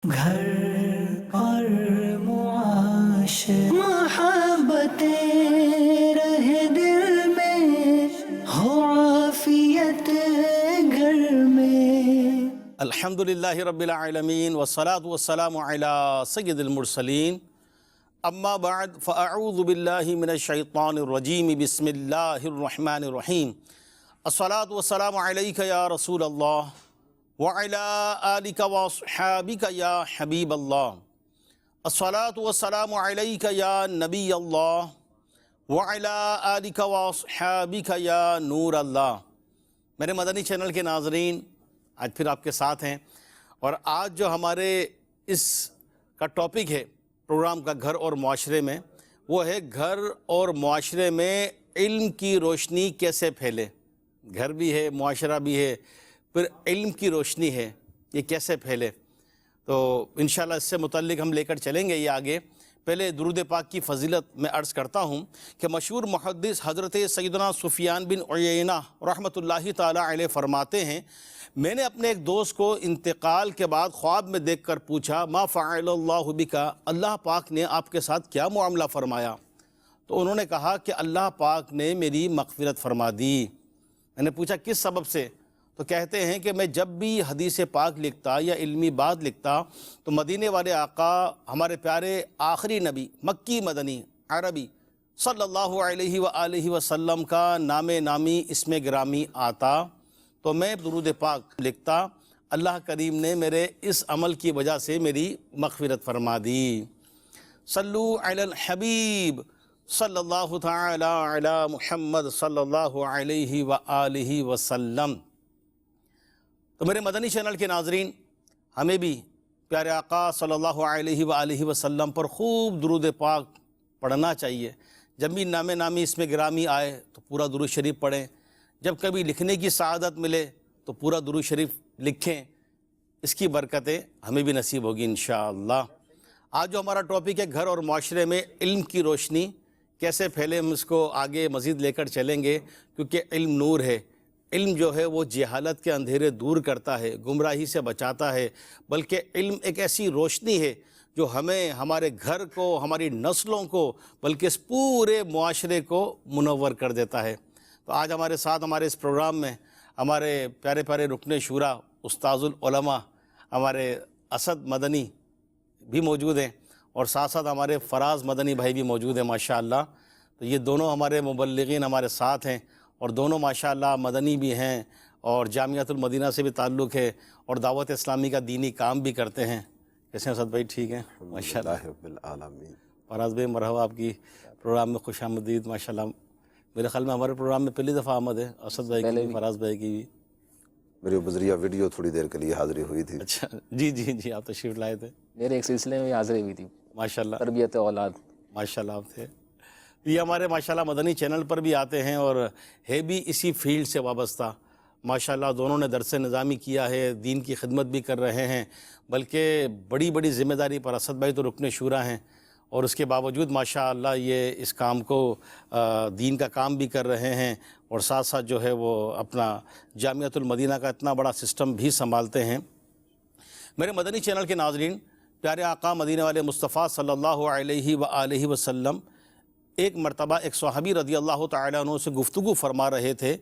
گھر اور معاشرے محبتیں رہے دل میں، ہو عافیت گھر میں۔ الحمدللہ رب العالمین والصلاة والسلام علی سید المرسلین، اما بعد فاعوذ باللہ من الشیطان الرجیم، بسم اللہ الرحمن الرحیم۔ الصلاة والسلام علیک یا رسول اللہ وعلی آلک واصحابک یا حبیب اللہ۔ الصلاة والسلام علیک یا نبی اللہ وعلی آلک واصحابک یا نور اللہ۔ میرے مدنی چینل کے ناظرین، آج پھر آپ کے ساتھ ہیں، اور آج جو ہمارے اس کا ٹاپک ہے پروگرام کا گھر اور معاشرے میں، وہ ہے گھر اور معاشرے میں علم کی روشنی کیسے پھیلے۔ گھر بھی ہے، معاشرہ بھی ہے، پھر علم کی روشنی ہے، یہ کیسے پھیلے۔ تو انشاءاللہ اس سے متعلق ہم لے کر چلیں گے یہ آگے۔ پہلے درود پاک کی فضیلت میں عرض کرتا ہوں کہ مشہور محدث حضرت سیدنا سفیان بن عیینہ رحمۃ اللہ تعالی علیہ فرماتے ہیں، میں نے اپنے ایک دوست کو انتقال کے بعد خواب میں دیکھ کر پوچھا، ما فعل اللہ بکا، اللہ پاک نے آپ کے ساتھ کیا معاملہ فرمایا؟ تو انہوں نے کہا کہ اللہ پاک نے میری مغفرت فرما دی۔ میں نے پوچھا کس سبب سے؟ تو کہتے ہیں کہ میں جب بھی حدیث پاک لکھتا یا علمی بات لکھتا تو مدینے والے آقا، ہمارے پیارے آخری نبی، مکی مدنی عربی صلی اللہ علیہ وآلہ وسلم کا نام نامی اسم گرامی آتا تو میں درود پاک لکھتا۔ اللہ کریم نے میرے اس عمل کی وجہ سے میری مغفرت فرما دی۔ صلو علی الحبیب صلی اللہ تعالی علی محمد صلی اللہ علیہ وآلہ وسلم۔ تو میرے مدنی چینل کے ناظرین، ہمیں بھی پیارے آقا صلی اللہ علیہ وآلہ وسلم پر خوب درود پاک پڑھنا چاہیے۔ جب بھی نام نامی اسم گرامی آئے تو پورا درود شریف پڑھیں، جب کبھی لکھنے کی سعادت ملے تو پورا درود شریف لکھیں، اس کی برکتیں ہمیں بھی نصیب ہوگی انشاءاللہ۔ آج جو ہمارا ٹاپک ہے گھر اور معاشرے میں علم کی روشنی کیسے پھیلے، ہم اس کو آگے مزید لے کر چلیں گے، کیونکہ علم نور ہے۔ علم جو ہے وہ جہالت کے اندھیرے دور کرتا ہے، گمراہی سے بچاتا ہے، بلکہ علم ایک ایسی روشنی ہے جو ہمیں، ہمارے گھر کو، ہماری نسلوں کو، بلکہ اس پورے معاشرے کو منور کر دیتا ہے۔ تو آج ہمارے ساتھ ہمارے اس پروگرام میں ہمارے پیارے پیارے رکن شورا، استاذ العلماء ہمارے اسد مدنی بھی موجود ہیں، اور ساتھ ساتھ ہمارے فراز مدنی بھائی بھی موجود ہیں ماشاءاللہ۔ تو یہ دونوں ہمارے مبلغین ہمارے ساتھ ہیں، اور دونوں ماشاءاللہ مدنی بھی ہیں، اور جامعۃ المدینہ سے بھی تعلق ہے، اور دعوت اسلامی کا دینی کام بھی کرتے ہیں۔ کیسے ہیں اسد بھائی؟ ٹھیک ہیں ماشاءاللہ رب العالمین۔ فراز بھائی مرحبا، آپ کی پروگرام میں خوش آمدید ماشاءاللہ۔ میرے خیال میں ہمارے پروگرام میں پہلی دفعہ آمد ہے اسد بھائی کی، فراز بھائی کی بھی۔ میری بذریعہ ویڈیو تھوڑی دیر کے لیے حاضری ہوئی تھی۔ اچھا جی جی جی، آپ تشریف لائے تھے میرے ایک سلسلے میں حاضری ہوئی تھی، ماشاءاللہ، تربیت اولاد۔ ماشاءاللہ آپ تھے۔ یہ ہمارے ماشاءاللہ مدنی چینل پر بھی آتے ہیں، اور ہے بھی اسی فیلڈ سے وابستہ ماشاءاللہ۔ دونوں نے درس نظامی کیا ہے، دین کی خدمت بھی کر رہے ہیں، بلکہ بڑی بڑی ذمہ داری پر اسد بھائی تو رکن شورا ہیں، اور اس کے باوجود ماشاءاللہ یہ اس کام کو، دین کا کام بھی کر رہے ہیں، اور ساتھ ساتھ جو ہے وہ اپنا جامعۃ المدینہ کا اتنا بڑا سسٹم بھی سنبھالتے ہیں۔ میرے مدنی چینل کے ناظرین، پیارے آقا مدینہ والے مصطفیٰ صلی اللہ علیہ وآلہ وسلم ایک مرتبہ ایک صحابی رضی اللہ تعالیٰ عنہ سے گفتگو فرما رہے تھے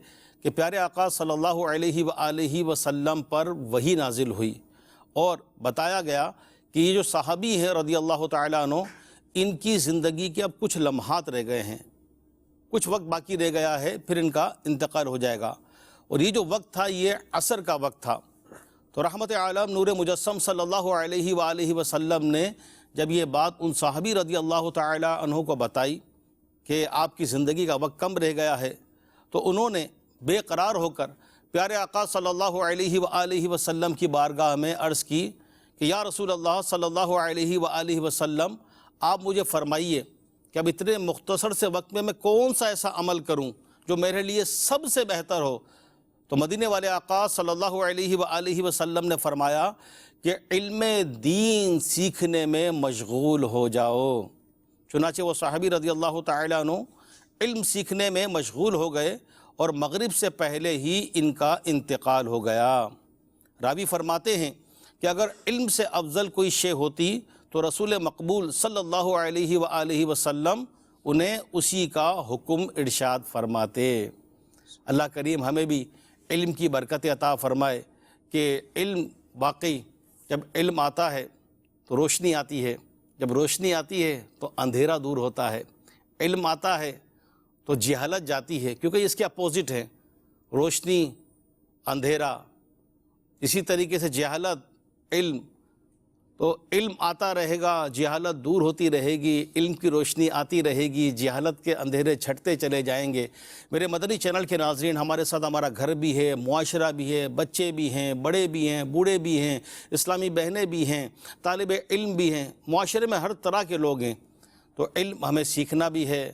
کہ پیارے آقا صلی اللہ علیہ وآلہ وسلم پر وحی نازل ہوئی، اور بتایا گیا کہ یہ جو صحابی ہیں رضی اللہ تعالیٰ عنہ، ان کی زندگی کے اب کچھ لمحات رہ گئے ہیں، کچھ وقت باقی رہ گیا ہے، پھر ان کا انتقال ہو جائے گا۔ اور یہ جو وقت تھا یہ عصر کا وقت تھا۔ تو رحمت عالم نور مجسم صلی اللہ علیہ وآلہ وسلم نے جب یہ بات ان صحابی رضی اللہ تعالیٰ عنہ کو بتائی کہ آپ کی زندگی کا وقت کم رہ گیا ہے، تو انہوں نے بے قرار ہو کر پیارے آقا صلی اللہ علیہ وآلہ وسلم کی بارگاہ میں عرض کی کہ یا رسول اللہ صلی اللہ علیہ وآلہ وسلم، آپ مجھے فرمائیے کہ اب اتنے مختصر سے وقت میں کون سا ایسا عمل کروں جو میرے لیے سب سے بہتر ہو؟ تو مدینے والے آقا صلی اللہ علیہ وآلہ وسلم نے فرمایا کہ علم دین سیکھنے میں مشغول ہو جاؤ۔ چنانچہ وہ صحابی رضی اللہ تعالیٰ عنہ علم سیکھنے میں مشغول ہو گئے، اور مغرب سے پہلے ہی ان کا انتقال ہو گیا۔ راوی فرماتے ہیں کہ اگر علم سے افضل کوئی شے ہوتی تو رسول مقبول صلی اللہ علیہ وآلہ وسلم انہیں اسی کا حکم ارشاد فرماتے۔ اللہ کریم ہمیں بھی علم کی برکت عطا فرمائے کہ علم واقعی جب علم آتا ہے تو روشنی آتی ہے، جب روشنی آتی ہے تو اندھیرا دور ہوتا ہے، علم آتا ہے تو جہالت جاتی ہے، کیونکہ اس کے اپوزٹ ہے روشنی اندھیرا، اسی طریقے سے جہالت علم۔ تو علم آتا رہے گا، جہالت دور ہوتی رہے گی، علم کی روشنی آتی رہے گی، جہالت کے اندھیرے چھٹتے چلے جائیں گے۔ میرے مدنی چینل کے ناظرین، ہمارے ساتھ ہمارا گھر بھی ہے، معاشرہ بھی ہے، بچے بھی ہیں، بڑے بھی ہیں، بوڑھے بھی ہیں، اسلامی بہنیں بھی ہیں، طالب علم بھی ہیں، معاشرے میں ہر طرح کے لوگ ہیں۔ تو علم ہمیں سیکھنا بھی ہے،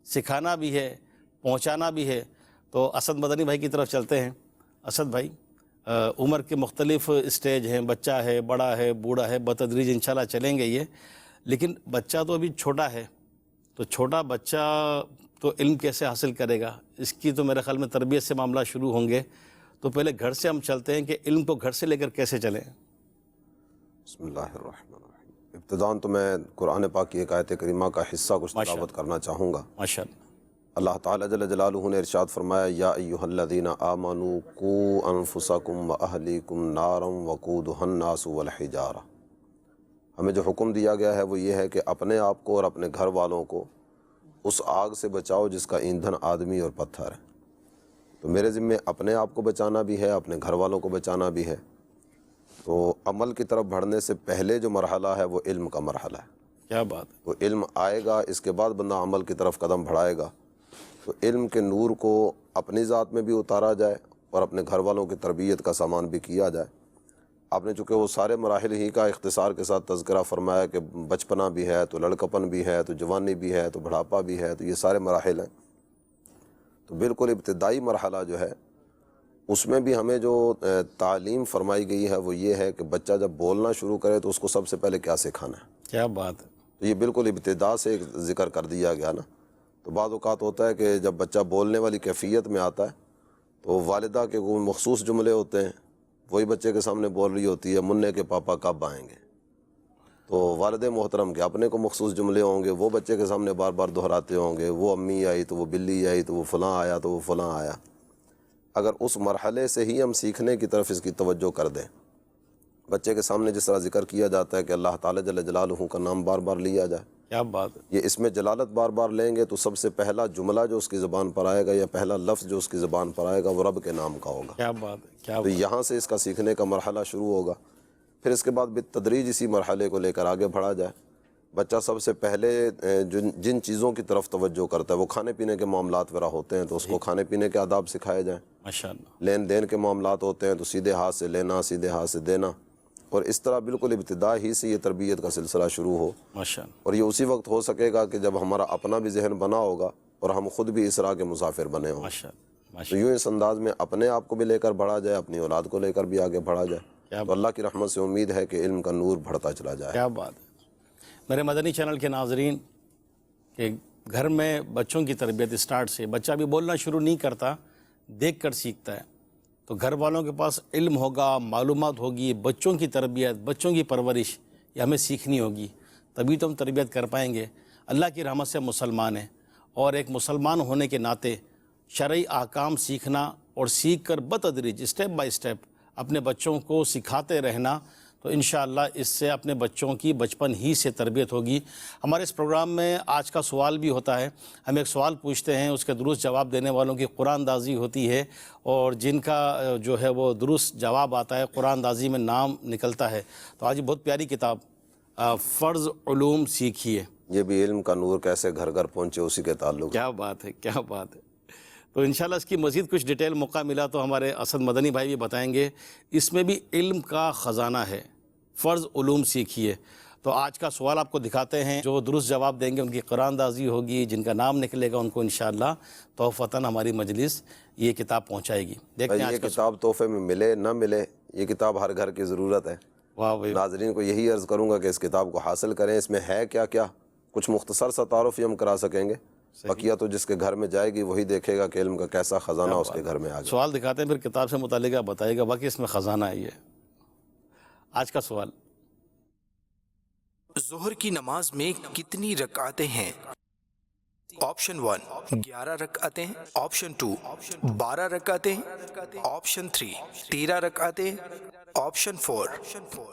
سکھانا بھی ہے، پہنچانا بھی ہے۔ تو اسد مدنی بھائی کی طرف چلتے ہیں۔ اسد بھائی، عمر کے مختلف اسٹیج ہیں، بچہ ہے، بڑا ہے، بوڑھا ہے، بتدریج انشاءاللہ چلیں گے یہ، لیکن بچہ تو ابھی چھوٹا ہے، تو چھوٹا بچہ تو علم کیسے حاصل کرے گا؟ اس کی تو میرے خیال میں تربیت سے معاملہ شروع ہوں گے۔ تو پہلے گھر سے ہم چلتے ہیں کہ علم کو گھر سے لے کر کیسے چلیں۔ بسم اللہ الرحمن الرحیم۔ ابتداً تو میں قرآن پاک کی ایک آیت کریمہ کا حصہ کچھ تلاوت کرنا چاہوں گا۔ ماشاءاللہ۔ اللہ تعالیٰ جل جلالہ نے ارشاد فرمایا، یا ایھا الذین آمنوا قوا انفسکم واہلیکم نارا وقودھا الناس والحجارہ۔ ہمیں جو حکم دیا گیا ہے وہ یہ ہے کہ اپنے آپ کو اور اپنے گھر والوں کو اس آگ سے بچاؤ جس کا ایندھن آدمی اور پتھر ہے۔ تو میرے ذمے اپنے آپ کو بچانا بھی ہے، اپنے گھر والوں کو بچانا بھی ہے۔ تو عمل کی طرف بڑھنے سے پہلے جو مرحلہ ہے وہ علم کا مرحلہ ہے۔ کیا بات ہے۔ تو علم آئے گا، اس کے بعد بندہ عمل کی طرف قدم بڑھائے گا۔ تو علم کے نور کو اپنی ذات میں بھی اتارا جائے اور اپنے گھر والوں کی تربیت کا سامان بھی کیا جائے۔ آپ نے چونکہ وہ سارے مراحل ہی کا اختصار کے ساتھ تذکرہ فرمایا کہ بچپنا بھی ہے، تو لڑکپن بھی ہے، تو جوانی بھی ہے، تو بڑھاپا بھی ہے، تو یہ سارے مراحل ہیں۔ تو بالکل ابتدائی مرحلہ جو ہے اس میں بھی ہمیں جو تعلیم فرمائی گئی ہے وہ یہ ہے کہ بچہ جب بولنا شروع کرے تو اس کو سب سے پہلے کیا سکھانا ہے۔ کیا بات ہے۔ تو یہ بالکل ابتدا سے ایک ذکر کر دیا گیا نا۔ تو بعض اوقات ہوتا ہے کہ جب بچہ بولنے والی کیفیت میں آتا ہے تو والدہ کے کوئی مخصوص جملے ہوتے ہیں، وہی بچے کے سامنے بول رہی ہوتی ہے، منع کے پاپا کب آئیں گے۔ تو والد محترم کے اپنے کو مخصوص جملے ہوں گے، وہ بچے کے سامنے بار بار دہراتے ہوں گے، وہ امی آئی تو وہ بلی آئی تو وہ فلاں آیا تو وہ فلاں آیا۔ اگر اس مرحلے سے ہی ہم سیکھنے کی طرف اس کی توجہ کر دیں، بچے کے سامنے جس طرح ذکر کیا جاتا ہے کہ اللہ تعالیٰ جل جلالہ کا نام بار بار لیا جائے، کیا بات ہے۔ یہ اس میں جلالت بار بار لیں گے تو سب سے پہلا جملہ جو اس کی زبان پر آئے گا یا پہلا لفظ جو اس کی زبان پر آئے گا وہ رب کے نام کا ہوگا۔ کیا بات ہے۔ کیا تو بات ہے۔ یہاں سے اس کا سیکھنے کا مرحلہ شروع ہوگا۔ پھر اس کے بعد بالتدریج اسی مرحلے کو لے کر آگے بڑھا جائے۔ بچہ سب سے پہلے جن چیزوں کی طرف توجہ کرتا ہے وہ کھانے پینے کے معاملات وغیرہ ہوتے ہیں تو اس کو کھانے پینے کے آداب سکھائے جائیں۔ ماشاءاللہ۔ لین دین کے معاملات ہوتے ہیں تو سیدھے ہاتھ سے لینا، سیدھے ہاتھ سے دینا، اور اس طرح بالکل ابتدا ہی سے یہ تربیت کا سلسلہ شروع ہو۔ ماشاءاللہ۔ اور یہ اسی وقت ہو سکے گا کہ جب ہمارا اپنا بھی ذہن بنا ہوگا اور ہم خود بھی اس راہ کے مسافر بنے ہوں۔ ماشاءاللہ۔ تو یوں اس انداز میں اپنے آپ کو بھی لے کر بڑھا جائے، اپنی اولاد کو لے کر بھی آگے بڑھا جائے، تو اللہ کی رحمت سے امید ہے کہ علم کا نور بڑھتا چلا جائے۔ کیا بات ہے۔ میرے مدنی چینل کے ناظرین، کہ گھر میں بچوں کی تربیت اسٹارٹ سے، بچہ بھی بولنا شروع نہیں کرتا، دیکھ کر سیکھتا ہے۔ تو گھر والوں کے پاس علم ہوگا، معلومات ہوگی، بچوں کی تربیت، بچوں کی پرورش یہ ہمیں سیکھنی ہوگی، تبھی تو ہم تربیت کر پائیں گے۔ اللہ کی رحمت سے مسلمان ہیں، اور ایک مسلمان ہونے کے ناطے شرعی احکام سیکھنا اور سیکھ کر بتدریج اسٹیپ بائی اسٹیپ اپنے بچوں کو سکھاتے رہنا، تو انشاءاللہ اس سے اپنے بچوں کی بچپن ہی سے تربیت ہوگی۔ ہمارے اس پروگرام میں آج کا سوال بھی ہوتا ہے، ہم ایک سوال پوچھتے ہیں، اس کے درست جواب دینے والوں کی قرآن اندازی ہوتی ہے، اور جن کا جو ہے وہ درست جواب آتا ہے، قرآن اندازی میں نام نکلتا ہے۔ تو آج بہت پیاری کتاب فرض علوم سیکھیے، یہ بھی علم کا نور کیسے گھر گھر پہنچے اسی کے تعلق۔ کیا بات ہے، کیا بات ہے۔ تو انشاءاللہ اس کی مزید کچھ ڈیٹیل موقع ملا تو ہمارے اسد مدنی بھائی بھی بتائیں گے۔ اس میں بھی علم کا خزانہ ہے، فرض علوم سیکھیے۔ تو آج کا سوال آپ کو دکھاتے ہیں، جو درست جواب دیں گے ان کی قرآن اندازی ہوگی، جن کا نام نکلے گا ان کو انشاءاللہ تحفتاً ہماری مجلس یہ کتاب پہنچائے گی۔ دیکھتے ہیں یہ آج کا کتاب تحفے میں ملے نہ ملے، یہ کتاب ہر گھر کی ضرورت ہے۔ واہ بھائی، ناظرین کو یہی عرض کروں گا کہ اس کتاب کو حاصل کریں۔ اس میں ہے کیا کیا، کچھ مختصر سا تعارف ہی ہم کرا سکیں گے، بقیہ تو جس کے گھر میں جائے گی وہی دیکھے گا کہ علم کا کیسا خزانہ اس کے گھر میں آ گیا۔ سوال دکھاتے ہیں، پھر کتاب سے متعلقہ بتائے گا، باقی اس میں خزانہ ہے یہ۔ آج کا سوال، ظہر کی نماز میں کتنی رکعتیں ہیں؟ آپشن 1 11 رکعتیں، آپشن 2 12 رکعتیں، آپشن 3 13 رکعتیں، آپشن 4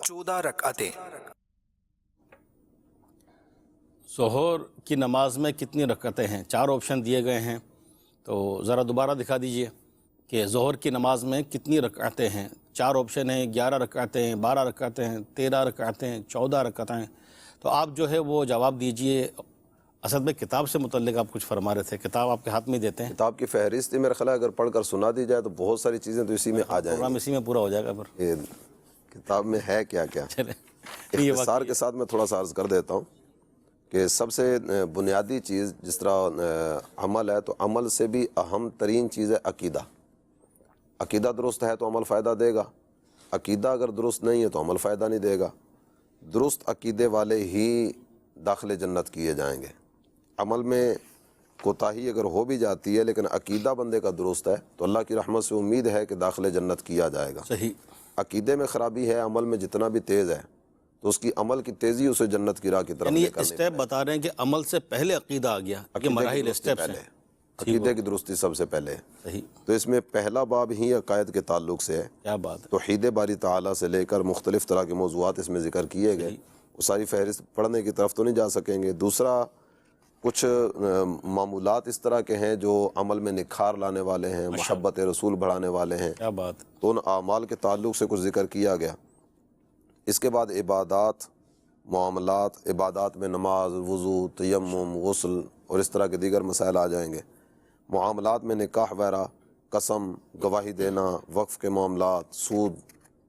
14 رکعتیں۔ ظہر کی نماز میں کتنی رکعتیں ہیں؟ 4 آپشن دیے گئے ہیں، تو ذرا دوبارہ دکھا دیجئے کہ ظہر کی نماز میں کتنی رکعتیں ہیں۔ 4 آپشن ہیں، 11 رکعتیں، 12 رکعتیں، 13 رکعتیں، 14 رکعتیں۔ تو آپ جو ہے وہ جواب دیجئے۔ اسد بھائی کتاب سے متعلق آپ کچھ فرما رہے تھے، کتاب آپ کے ہاتھ میں دیتے ہیں، کتاب کی فہرست میرا خیال ہے اگر پڑھ کر سنا دی جائے تو بہت ساری چیزیں تو اسی میں آ جائیں پروگرام گی۔ اسی میں پورا ہو جائے گا پھر۔ یہ کتاب میں ہے کیا کیا، چلیں اختصار کے ساتھ میں تھوڑا سا عرض کر دیتا ہوں کہ سب سے بنیادی چیز جس طرح عمل ہے، تو عمل سے بھی اہم ترین چیز ہے عقیدہ۔ عقیدہ درست ہے تو عمل فائدہ دے گا، عقیدہ اگر درست نہیں ہے تو عمل فائدہ نہیں دے گا۔ درست عقیدے والے ہی داخل جنت کیے جائیں گے۔ عمل میں کوتاہی اگر ہو بھی جاتی ہے لیکن عقیدہ بندے کا درست ہے تو اللہ کی رحمت سے امید ہے کہ داخل جنت کیا جائے گا۔ صحیح۔ عقیدے میں خرابی ہے، عمل میں جتنا بھی تیز ہے تو اس کی عمل کی تیزی اسے جنت کی راہ کی طرف یعنی لے یہ کر نہیں اسٹیپ بتا رہے ہیں کہ عمل سے پہلے عقیدہ آ گیا، یہ مراحل اسٹیپس ہیں۔ عقیدے کی درستی سب سے پہلے ہے۔ صحیح، تو اس میں پہلا باب ہی عقائد کے تعلق سے ہے۔ کیا بات ہے۔ توحید باری تعالیٰ سے لے کر مختلف طرح کے موضوعات اس میں ذکر کیے گئے، وہ ساری فہرست پڑھنے کی طرف تو نہیں جا سکیں گے۔ دوسرا، کچھ معمولات اس طرح کے ہیں جو عمل میں نکھار لانے والے ہیں، محبت رسول بڑھانے والے ہیں، کیا بات ہے۔ تو ان اعمال کے تعلق سے کچھ ذکر کیا گیا۔ اس کے بعد عبادات، معاملات، عبادات میں نماز، وضو، تیمم، غسل اور اس طرح کے دیگر مسائل آ جائیں گے۔ معاملات میں نکاح وغیرہ، قسم، گواہی دینا، وقف کے معاملات، سود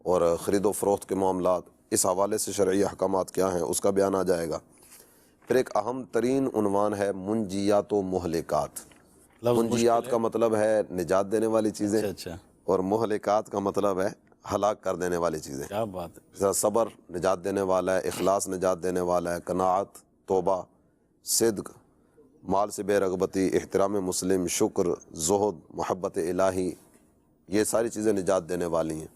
اور خرید و فروخت کے معاملات، اس حوالے سے شرعی احکامات کیا ہیں اس کا بیان آ جائے گا۔ پھر ایک اہم ترین عنوان ہے منجیات و مہلکات۔ منجیات کا مطلب ہے نجات دینے والی چیزیں، اچھا، اور مہلکات کا مطلب ہے ہلاک کر دینے والی چیزیں۔ کیا بات ہے۔ جیسا صبر نجات دینے والا ہے، اخلاص نجات دینے والا ہے، قناعت، توبہ، صدق، مال سے بے رغبتی، احترام مسلم، شکر، زہد، محبت الہی، یہ ساری چیزیں نجات دینے والی ہیں۔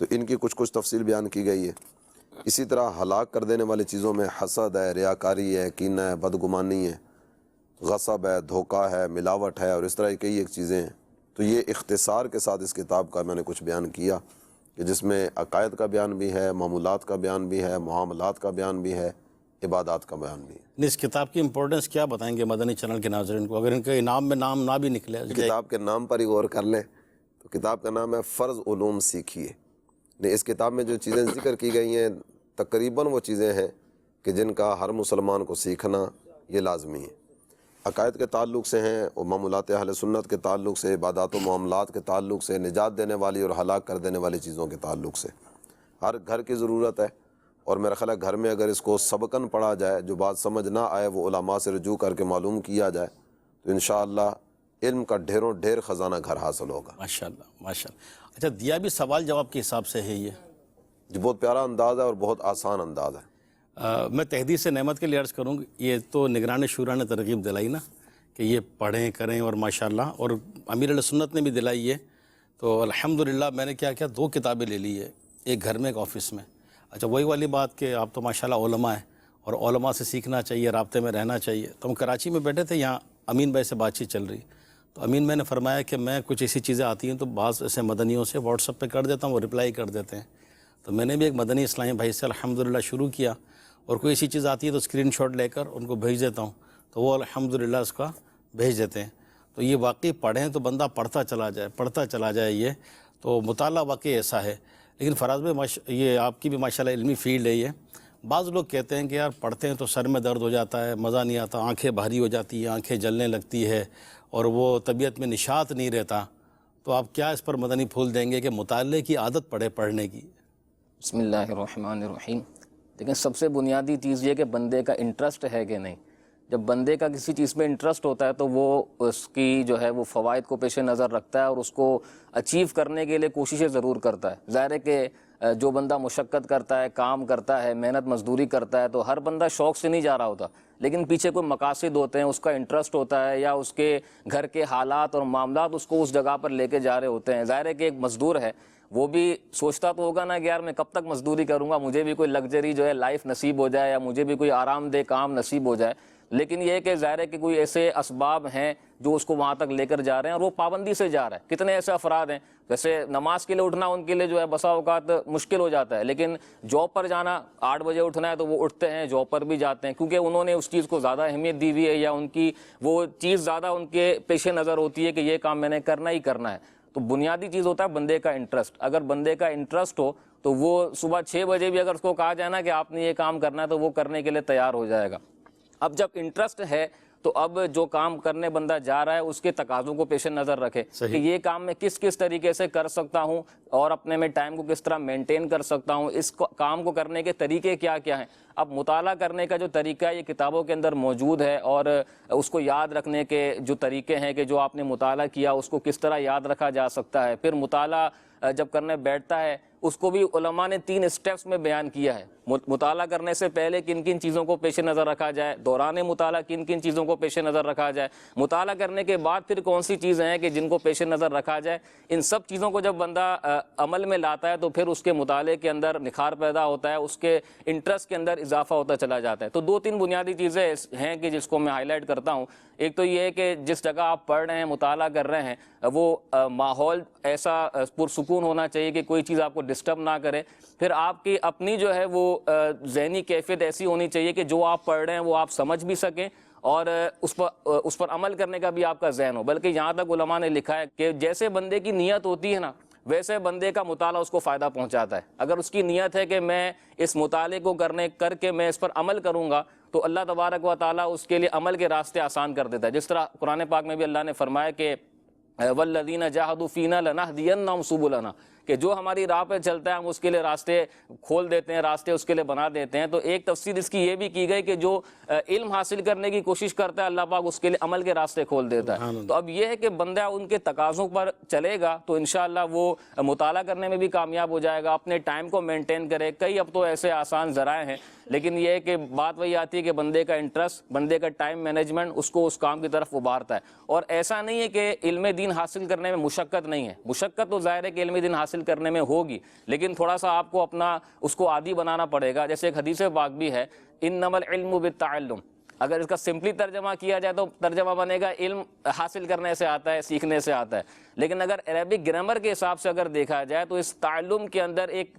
تو ان کی کچھ تفصیل بیان کی گئی ہے۔ اسی طرح ہلاک کر دینے والی چیزوں میں حسد ہے، ریاکاری ہے، کینہ ہے، بدگمانی ہے، غصب ہے، دھوکہ ہے، ملاوٹ ہے، اور اس طرح کی کئی ایک چیزیں ہیں۔ تو یہ اختصار کے ساتھ اس کتاب کا میں نے کچھ بیان کیا کہ جس میں عقائد کا بیان بھی ہے، معمولات کا بیان بھی ہے، معاملات کا بیان بھی ہے، عبادات کا بیان بھی ہے۔ اس کتاب کی امپورٹنس کیا بتائیں گے مدنی چینل کے ناظرین کو، اگر ان کے انعام میں نام نہ بھی نکلے؟ کتاب کے نام پر ہی غور کر لیں تو کتاب کا نام ہے فرض علوم سیکھیے۔ اس کتاب میں جو چیزیں ذکر کی گئی ہیں تقریباً وہ چیزیں ہیں کہ جن کا ہر مسلمان کو سیکھنا یہ لازمی ہے۔ عقائد کے تعلق سے ہیں، اور معمولات اہل سنت کے تعلق سے، عبادات و معاملات کے تعلق سے، نجات دینے والی اور ہلاک کر دینے والی چیزوں کے تعلق سے ہر گھر کی ضرورت ہے۔ اور میرا خیال ہے گھر میں اگر اس کو سبقاً پڑھا جائے، جو بات سمجھ نہ آئے وہ علماء سے رجوع کر کے معلوم کیا جائے، تو انشاءاللہ علم کا ڈھیروں ڈھیر خزانہ گھر حاصل ہوگا۔ ماشاءاللہ ماشاءاللہ۔ اچھا، دیا بھی سوال جواب کے حساب سے ہے یہ؟ یہ بہت پیارا انداز ہے اور بہت آسان انداز ہے۔ میں تحدیث نعمت کے لیے عرض کروں، یہ تو نگران شورا نے ترغیب دلائی نا کہ یہ پڑھیں کریں، اور ماشاءاللہ اور امیر علیہ سنت نے بھی دلائی ہے۔ تو الحمدللہ میں نے کیا 2 کتابیں لے لی ہے، ایک گھر میں ایک آفس میں۔ اچھا، وہی والی بات کہ آپ تو ماشاءاللہ علماء ہیں اور علماء سے سیکھنا چاہیے، رابطے میں رہنا چاہیے۔ تو ہم کراچی میں بیٹھے تھے، یہاں امین بھائی سے بات چیت چل رہی، تو امین بھائی نے فرمایا کہ میں کچھ ایسی چیزیں آتی ہیں تو بعض ایسے مدنیوں سے واٹس ایپ پہ کر دیتا ہوں، وہ رپلائی کر دیتے ہیں۔ تو میں نے بھی ایک مدنی اسلامی بھائی سے الحمدللہ شروع کیا، اور کوئی ایسی چیز آتی ہے تو اسکرین شاٹ لے کر ان کو بھیج دیتا ہوں، تو وہ الحمدللہ اس کا بھیج دیتے ہیں۔ تو یہ واقعی پڑھیں تو بندہ پڑھتا چلا جائے یہ تو مطالعہ واقعی ایسا ہے۔ لیکن فراز بھائی یہ آپ کی بھی ماشاءاللہ علمی فیلڈ ہے یہ، بعض لوگ کہتے ہیں کہ یار پڑھتے ہیں تو سر میں درد ہو جاتا ہے، مزہ نہیں آتا، آنکھیں بھاری ہو جاتی ہیں، آنکھیں جلنے لگتی ہے، اور وہ طبیعت میں نشاط نہیں رہتا، تو آپ کیا اس پر مدنی پھول دیں گے کہ مطالعے کی عادت پڑے پڑھنے کی؟ بسم اللہ الرحمن الرحیم۔ لیکن سب سے بنیادی چیز یہ کہ بندے کا انٹرسٹ ہے کہ نہیں۔ جب بندے کا کسی چیز میں انٹرسٹ ہوتا ہے تو وہ اس کی جو ہے وہ فوائد کو پیش نظر رکھتا ہے اور اس کو اچیو کرنے کے لیے کوششیں ضرور کرتا ہے۔ ظاہر ہے کہ جو بندہ مشقت کرتا ہے، کام کرتا ہے، محنت مزدوری کرتا ہے، تو ہر بندہ شوق سے نہیں جا رہا ہوتا، لیکن پیچھے کوئی مقاصد ہوتے ہیں، اس کا انٹرسٹ ہوتا ہے، یا اس کے گھر کے حالات اور معاملات اس کو اس جگہ پر لے کے جا رہے ہوتے ہیں۔ ظاہر ہے کہ ایک مزدور ہے، وہ بھی سوچتا تو ہوگا نا کہ یار میں کب تک مزدوری کروں گا, مجھے بھی کوئی لگژری جو ہے لائف نصیب ہو جائے, یا مجھے بھی کوئی آرام دہ کام نصیب ہو جائے. لیکن یہ کہ ظاہر ہے کہ کوئی ایسے اسباب ہیں جو اس کو وہاں تک لے کر جا رہے ہیں, اور وہ پابندی سے جا رہا ہے. کتنے ایسے افراد ہیں ویسے نماز کے لیے اٹھنا ان کے لیے جو ہے بسا اوقات مشکل ہو جاتا ہے, لیکن جاب پر جانا 8 بجے اٹھنا ہے تو وہ اٹھتے ہیں, جاب پر بھی جاتے ہیں, کیونکہ انہوں نے اس چیز کو زیادہ اہمیت دی ہوئی ہے, یا ان کی وہ چیز زیادہ ان کے پیش نظر ہوتی ہے کہ یہ کام میں نے کرنا ہی کرنا ہے. تو بنیادی چیز ہوتا ہے بندے کا انٹرسٹ. اگر بندے کا انٹرسٹ ہو تو وہ صبح 6 بجے بھی اگر اس کو کہا جائے نا کہ آپ نے یہ کام کرنا ہے تو وہ کرنے کے لیے تیار ہو جائے گا. اب جب انٹرسٹ ہے تو اب جو کام کرنے بندہ جا رہا ہے اس کے تقاضوں کو پیش نظر رکھے کہ یہ کام میں کس طریقے سے کر سکتا ہوں, اور اپنے میں ٹائم کو کس طرح مینٹین کر سکتا ہوں, اس کام کو کرنے کے طریقے کیا کیا ہیں. اب مطالعہ کرنے کا جو طریقہ ہے یہ کتابوں کے اندر موجود ہے, اور اس کو یاد رکھنے کے جو طریقے ہیں کہ جو آپ نے مطالعہ کیا اس کو کس طرح یاد رکھا جا سکتا ہے. پھر مطالعہ جب کرنے بیٹھتا ہے اس کو بھی علماء نے 3 اسٹیپس میں بیان کیا ہے. مطالعہ کرنے سے پہلے کن کن چیزوں کو پیش نظر رکھا جائے, دوران مطالعہ کن کن چیزوں کو پیش نظر رکھا جائے, مطالعہ کرنے کے بعد پھر کون سی چیزیں ہیں کہ جن کو پیش نظر رکھا جائے. ان سب چیزوں کو جب بندہ عمل میں لاتا ہے تو پھر اس کے مطالعے کے اندر نکھار پیدا ہوتا ہے, اس کے انٹرسٹ کے اندر اضافہ ہوتا چلا جاتا ہے. تو 2-3 بنیادی چیزیں ہیں کہ جس کو میں ہائی لائٹ کرتا ہوں. ایک تو یہ ہے کہ جس جگہ آپ پڑھ رہے ہیں, مطالعہ کر رہے ہیں, وہ ماحول ایسا پرسکون ہونا چاہیے کہ کوئی چیز آپ کو ڈسٹرب نہ کرے. پھر آپ کی اپنی جو ہے وہ ذہنی کیفیت ایسی ہونی چاہیے کہ جو آپ پڑھ رہے ہیں وہ آپ سمجھ بھی سکیں, اور اس پر عمل کرنے کا بھی آپ کا ذہن ہو. بلکہ یہاں تک علماء نے لکھا ہے کہ جیسے بندے کی نیت ہوتی ہے نا, ویسے بندے کا مطالعہ اس کو فائدہ پہنچاتا ہے. اگر اس کی نیت ہے کہ میں اس مطالعے کو کر کے میں اس پر عمل کروں گا تو اللہ تبارک و تعالیٰ اس کے لیے عمل کے راستے آسان کر دیتا ہے. جس طرح قرآن پاک میں بھی اللہ نے فرمایا کہ وَالَّذِينَ جَاهَدُوا فِينَا لَنَهْدِيَنَّهُمْ سُبُلَنَا, کہ جو ہماری راہ پہ چلتا ہے ہم اس کے لیے راستے کھول دیتے ہیں, راستے اس کے لیے بنا دیتے ہیں. تو ایک تفسیر اس کی یہ بھی کی گئی کہ جو علم حاصل کرنے کی کوشش کرتا ہے اللہ پاک اس کے لیے عمل کے راستے کھول دیتا ہے. تو اب یہ ہے کہ بندہ ان کے تقاضوں پر چلے گا تو انشاءاللہ وہ مطالعہ کرنے میں بھی کامیاب ہو جائے گا, اپنے ٹائم کو مینٹین کرے. کئی اب تو ایسے آسان ذرائع ہیں, لیکن یہ ہے کہ بات وہی آتی ہے کہ بندے کا انٹرسٹ, بندے کا ٹائم مینجمنٹ اس کو اس کام کی طرف ابھارتا ہے. اور ایسا نہیں ہے کہ علم دین حاصل کرنے میں مشقت نہیں ہے, مشقت تو ظاہر ہے کہ علم دین حاصل کرنے میں ہوگی, لیکن تھوڑا سا آپ کو اپنا اس کو عادی بنانا پڑے گا. جیسے ایک حدیث پاک بھی ہے, انما العلم بالتعلم. اگر اس کا سمپلی ترجمہ کیا جائے تو ترجمہ بنے گا علم حاصل کرنے سے آتا ہے, سیکھنے سے آتا ہے. لیکن اگر عربک گرامر کے حساب سے اگر دیکھا جائے تو اس تعلم کے اندر ایک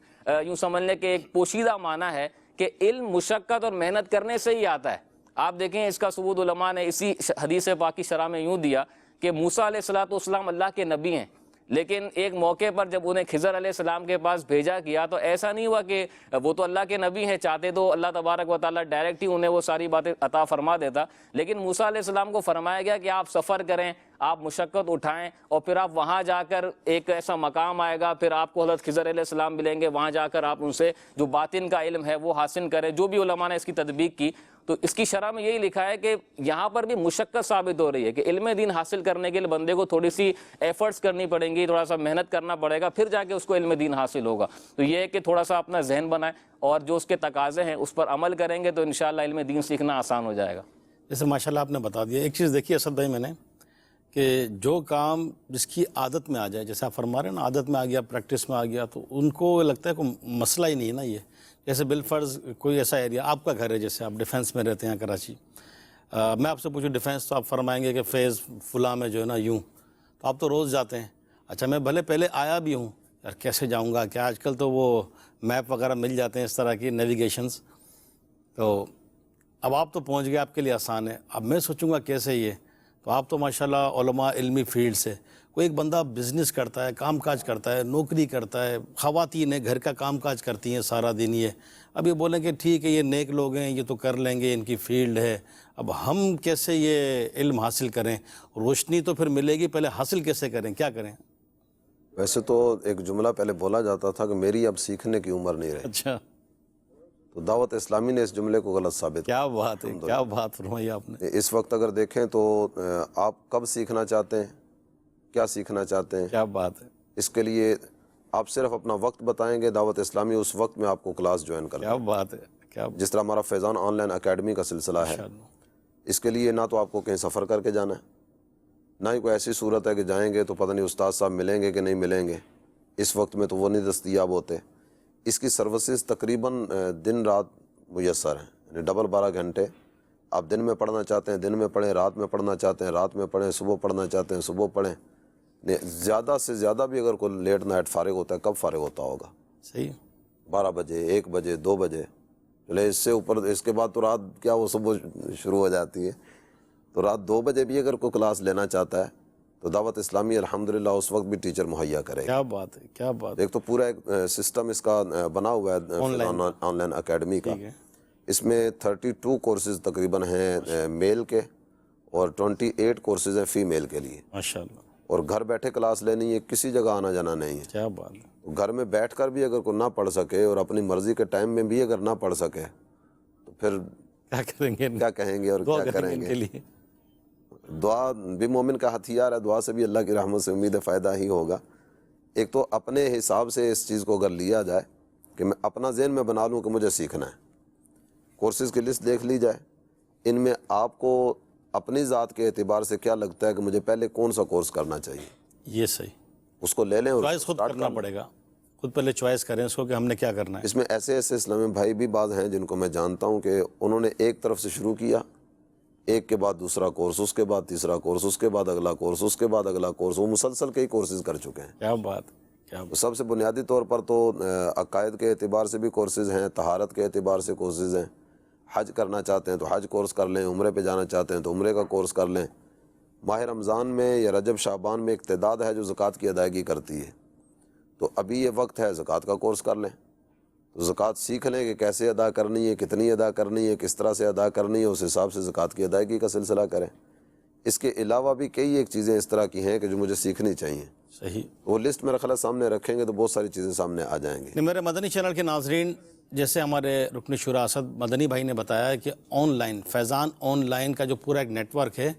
یوں سمجھ لیں کہ ایک پوشیدہ معنی ہے کہ علم مشقت اور محنت کرنے سے ہی آتا ہے. آپ دیکھیں اس کا ثبوت علماء نے اسی حدیث پاک کی شرح میں یوں دیا کہ موسیٰ علیہ السلام اللہ کے نبی ہیں, لیکن ایک موقع پر جب انہیں خضر علیہ السلام کے پاس بھیجا گیا تو ایسا نہیں ہوا کہ وہ تو اللہ کے نبی ہیں, چاہتے تو اللہ تبارک و تعالیٰ ڈائریکٹ ہی انہیں وہ ساری باتیں عطا فرما دیتا. لیکن موسیٰ علیہ السلام کو فرمایا گیا کہ آپ سفر کریں, آپ مشقت اٹھائیں, اور پھر آپ وہاں جا کر ایک ایسا مقام آئے گا, پھر آپ کو حضرت خضر علیہ السلام ملیں گے, وہاں جا کر آپ ان سے جو باطن کا علم ہے وہ حاصل کریں. جو بھی علماء نے اس کی تطبیق کی تو اس کی شرح میں یہی لکھا ہے کہ یہاں پر بھی مشقت ثابت ہو رہی ہے کہ علم دین حاصل کرنے کے لیے بندے کو تھوڑی سی ایفرٹس کرنی پڑیں گی, تھوڑا سا محنت کرنا پڑے گا, پھر جا کے اس کو علم دین حاصل ہوگا. تو یہ ہے کہ تھوڑا سا اپنا ذہن بنائیں اور جو اس کے تقاضے ہیں اس پر عمل کریں گے تو انشاءاللہ علم دین سیکھنا آسان ہو جائے گا. جیسے ماشاءاللہ آپ نے بتا دیا. ایک چیز دیکھیے اسد بھائی, میں نے کہ جو کام جس کی عادت میں آ جائے, جیسے آپ فرما رہے ہیں نا عادت میں آ گیا, پریکٹس میں آ گیا, تو ان کو لگتا ہے کوئی مسئلہ ہی نہیں ہے نا. یہ جیسے بالفرض کوئی ایسا ایریا آپ کا گھر ہے, جیسے آپ ڈیفینس میں رہتے ہیں کراچی, میں آپ سے پوچھوں ڈیفینس, تو آپ فرمائیں گے کہ فیض فلاں میں جو ہے نا یوں, تو آپ تو روز جاتے ہیں. اچھا میں بھلے پہلے آیا بھی ہوں, یار کیسے جاؤں گا, کیا آج کل تو وہ میپ وغیرہ مل جاتے ہیں اس طرح کی نیویگیشنز, تو اب آپ تو پہنچ گئے, آپ کے لیے آسان ہے. اب میں سوچوں گا کیسے یہ, تو آپ تو ماشاءاللہ علماء علمی فیلڈ سے, کوئی ایک بندہ بزنس کرتا ہے, کام کاج کرتا ہے, نوکری کرتا ہے, خواتین ہیں گھر کا کام کاج کرتی ہیں سارا دن, یہ اب یہ بولیں کہ ٹھیک ہے یہ نیک لوگ ہیں, یہ تو کر لیں گے, ان کی فیلڈ ہے, اب ہم کیسے یہ علم حاصل کریں, روشنی تو پھر ملے گی, پہلے حاصل کیسے کریں, کیا کریں؟ ویسے تو ایک جملہ پہلے بولا جاتا تھا کہ میری اب سیکھنے کی عمر نہیں رہی. اچھا, تو دعوت اسلامی نے اس جملے کو غلط ثابت کیا. کیا بات ہے, کیا بات فرمائی آپ نے. اس وقت اگر دیکھیں تو آپ کب سیکھنا چاہتے ہیں, کیا سیکھنا چاہتے ہیں, کیا بات ہے, اس کے لیے آپ صرف اپنا وقت بتائیں گے, دعوت اسلامی اس وقت میں آپ کو کلاس جوائن کریں. کیا بات ہے, کیا جس طرح ہمارا فیضان آن لائن اکیڈمی کا سلسلہ ہے, اس کے لیے نہ تو آپ کو کہیں سفر کر کے جانا ہے, نہ ہی کوئی ایسی صورت ہے کہ جائیں گے تو پتہ نہیں استاد صاحب ملیں گے کہ نہیں ملیں گے. اس وقت میں تو وہ نہیں دستیاب ہوتے. اس کی سروسز تقریباً دن رات میسر ہیں، یعنی ڈبل 12 گھنٹے. آپ دن میں پڑھنا چاہتے ہیں دن میں پڑھیں، رات میں پڑھنا چاہتے ہیں رات میں پڑھیں، صبح پڑھنا چاہتے ہیں صبح پڑھیں. زیادہ سے زیادہ بھی اگر کوئی لیٹ نائٹ فارغ ہوتا ہے، کب فارغ ہوتا ہوگا؟ صحیح. 12 بجے، 1 بجے، 2 بجے. چلے اس سے اوپر اس کے بعد تو رات کیا وہ صبح شروع ہو جاتی ہے. تو رات 2 بجے بھی اگر کوئی کلاس لینا چاہتا ہے تو دعوت اسلامی الحمدللہ اس وقت بھی ٹیچر مہیا کرے گا. کیا بات ہے، کیا بات. ایک تو پورا ایک سسٹم اس کا بنا ہوا ہے آن لائن اکیڈمی کا. اس میں 32 کورسز تقریباً ہیں میل کے اور 28 کورسز ہیں فیمیل کے لیے. ماشاءاللہ. اور گھر بیٹھے کلاس لینی ہے، کسی جگہ آنا جانا نہیں ہے. کیا بات ہے. تو گھر میں بیٹھ کر بھی اگر کوئی نہ پڑھ سکے اور اپنی مرضی کے ٹائم میں بھی اگر نہ پڑھ سکے تو پھر کیا کریں گے، کیا کہیں گے اور کیا کریں ان کے گے. لیے دعا بھی مومن کا ہتھیار ہے، دعا سے بھی اللہ کی رحمت سے امید فائدہ ہی ہوگا. ایک تو اپنے حساب سے اس چیز کو اگر لیا جائے کہ میں اپنا ذہن میں بنا لوں کہ مجھے سیکھنا ہے، کورسز کی لسٹ دیکھ لی جائے، ان میں آپ کو اپنی ذات کے اعتبار سے کیا لگتا ہے کہ مجھے پہلے کون سا کورس کرنا چاہیے، یہ صحیح. اس کو لے لیں اور چوائس خود کرنا پڑے گا، خود پہلے چوائس کریں اس کو کہ ہم نے کیا کرنا ہے. اس میں ایسے ایسے اسلامی بھائی بھی بعض ہیں جن کو میں جانتا ہوں کہ انہوں نے ایک طرف سے شروع کیا، ایک کے بعد دوسرا کورس، اس کے بعد تیسرا کورس، اس کے بعد اگلا کورس، اس کے بعد اگلا کورس، وہ مسلسل کئی کورسز کر چکے ہیں. کیا بات، کیا بات. سب سے بنیادی طور پر تو عقائد کے اعتبار سے بھی کورسز ہیں، طہارت کے اعتبار سے کورسز ہیں. حج کرنا چاہتے ہیں تو حج کورس کر لیں، عمرے پہ جانا چاہتے ہیں تو عمرے کا کورس کر لیں. ماہ رمضان میں یا رجب شعبان میں ایک تعداد ہے جو زکوٰۃ کی ادائیگی کرتی ہے، تو ابھی یہ وقت ہے زکوٰۃ کا کورس کر لیں. تو زکوٰۃ سیکھ لیں کہ کیسے ادا کرنی ہے، کتنی ادا کرنی ہے، کس طرح سے ادا کرنی ہے، اس حساب سے زکوٰۃ کی ادائیگی کا سلسلہ کریں. اس کے علاوہ بھی کئی ایک چیزیں اس طرح کی ہیں کہ جو مجھے سیکھنی چاہیے. صحیح. وہ لسٹ میرا خیال سامنے رکھیں گے تو بہت ساری چیزیں سامنے آ جائیں گی. میرے مدنی چینل کے ناظرین، جیسے ہمارے رکن شورا اسد مدنی بھائی نے بتایا کہ on line Faizan on line کا جو پورا ایک نیٹ ورک ہے،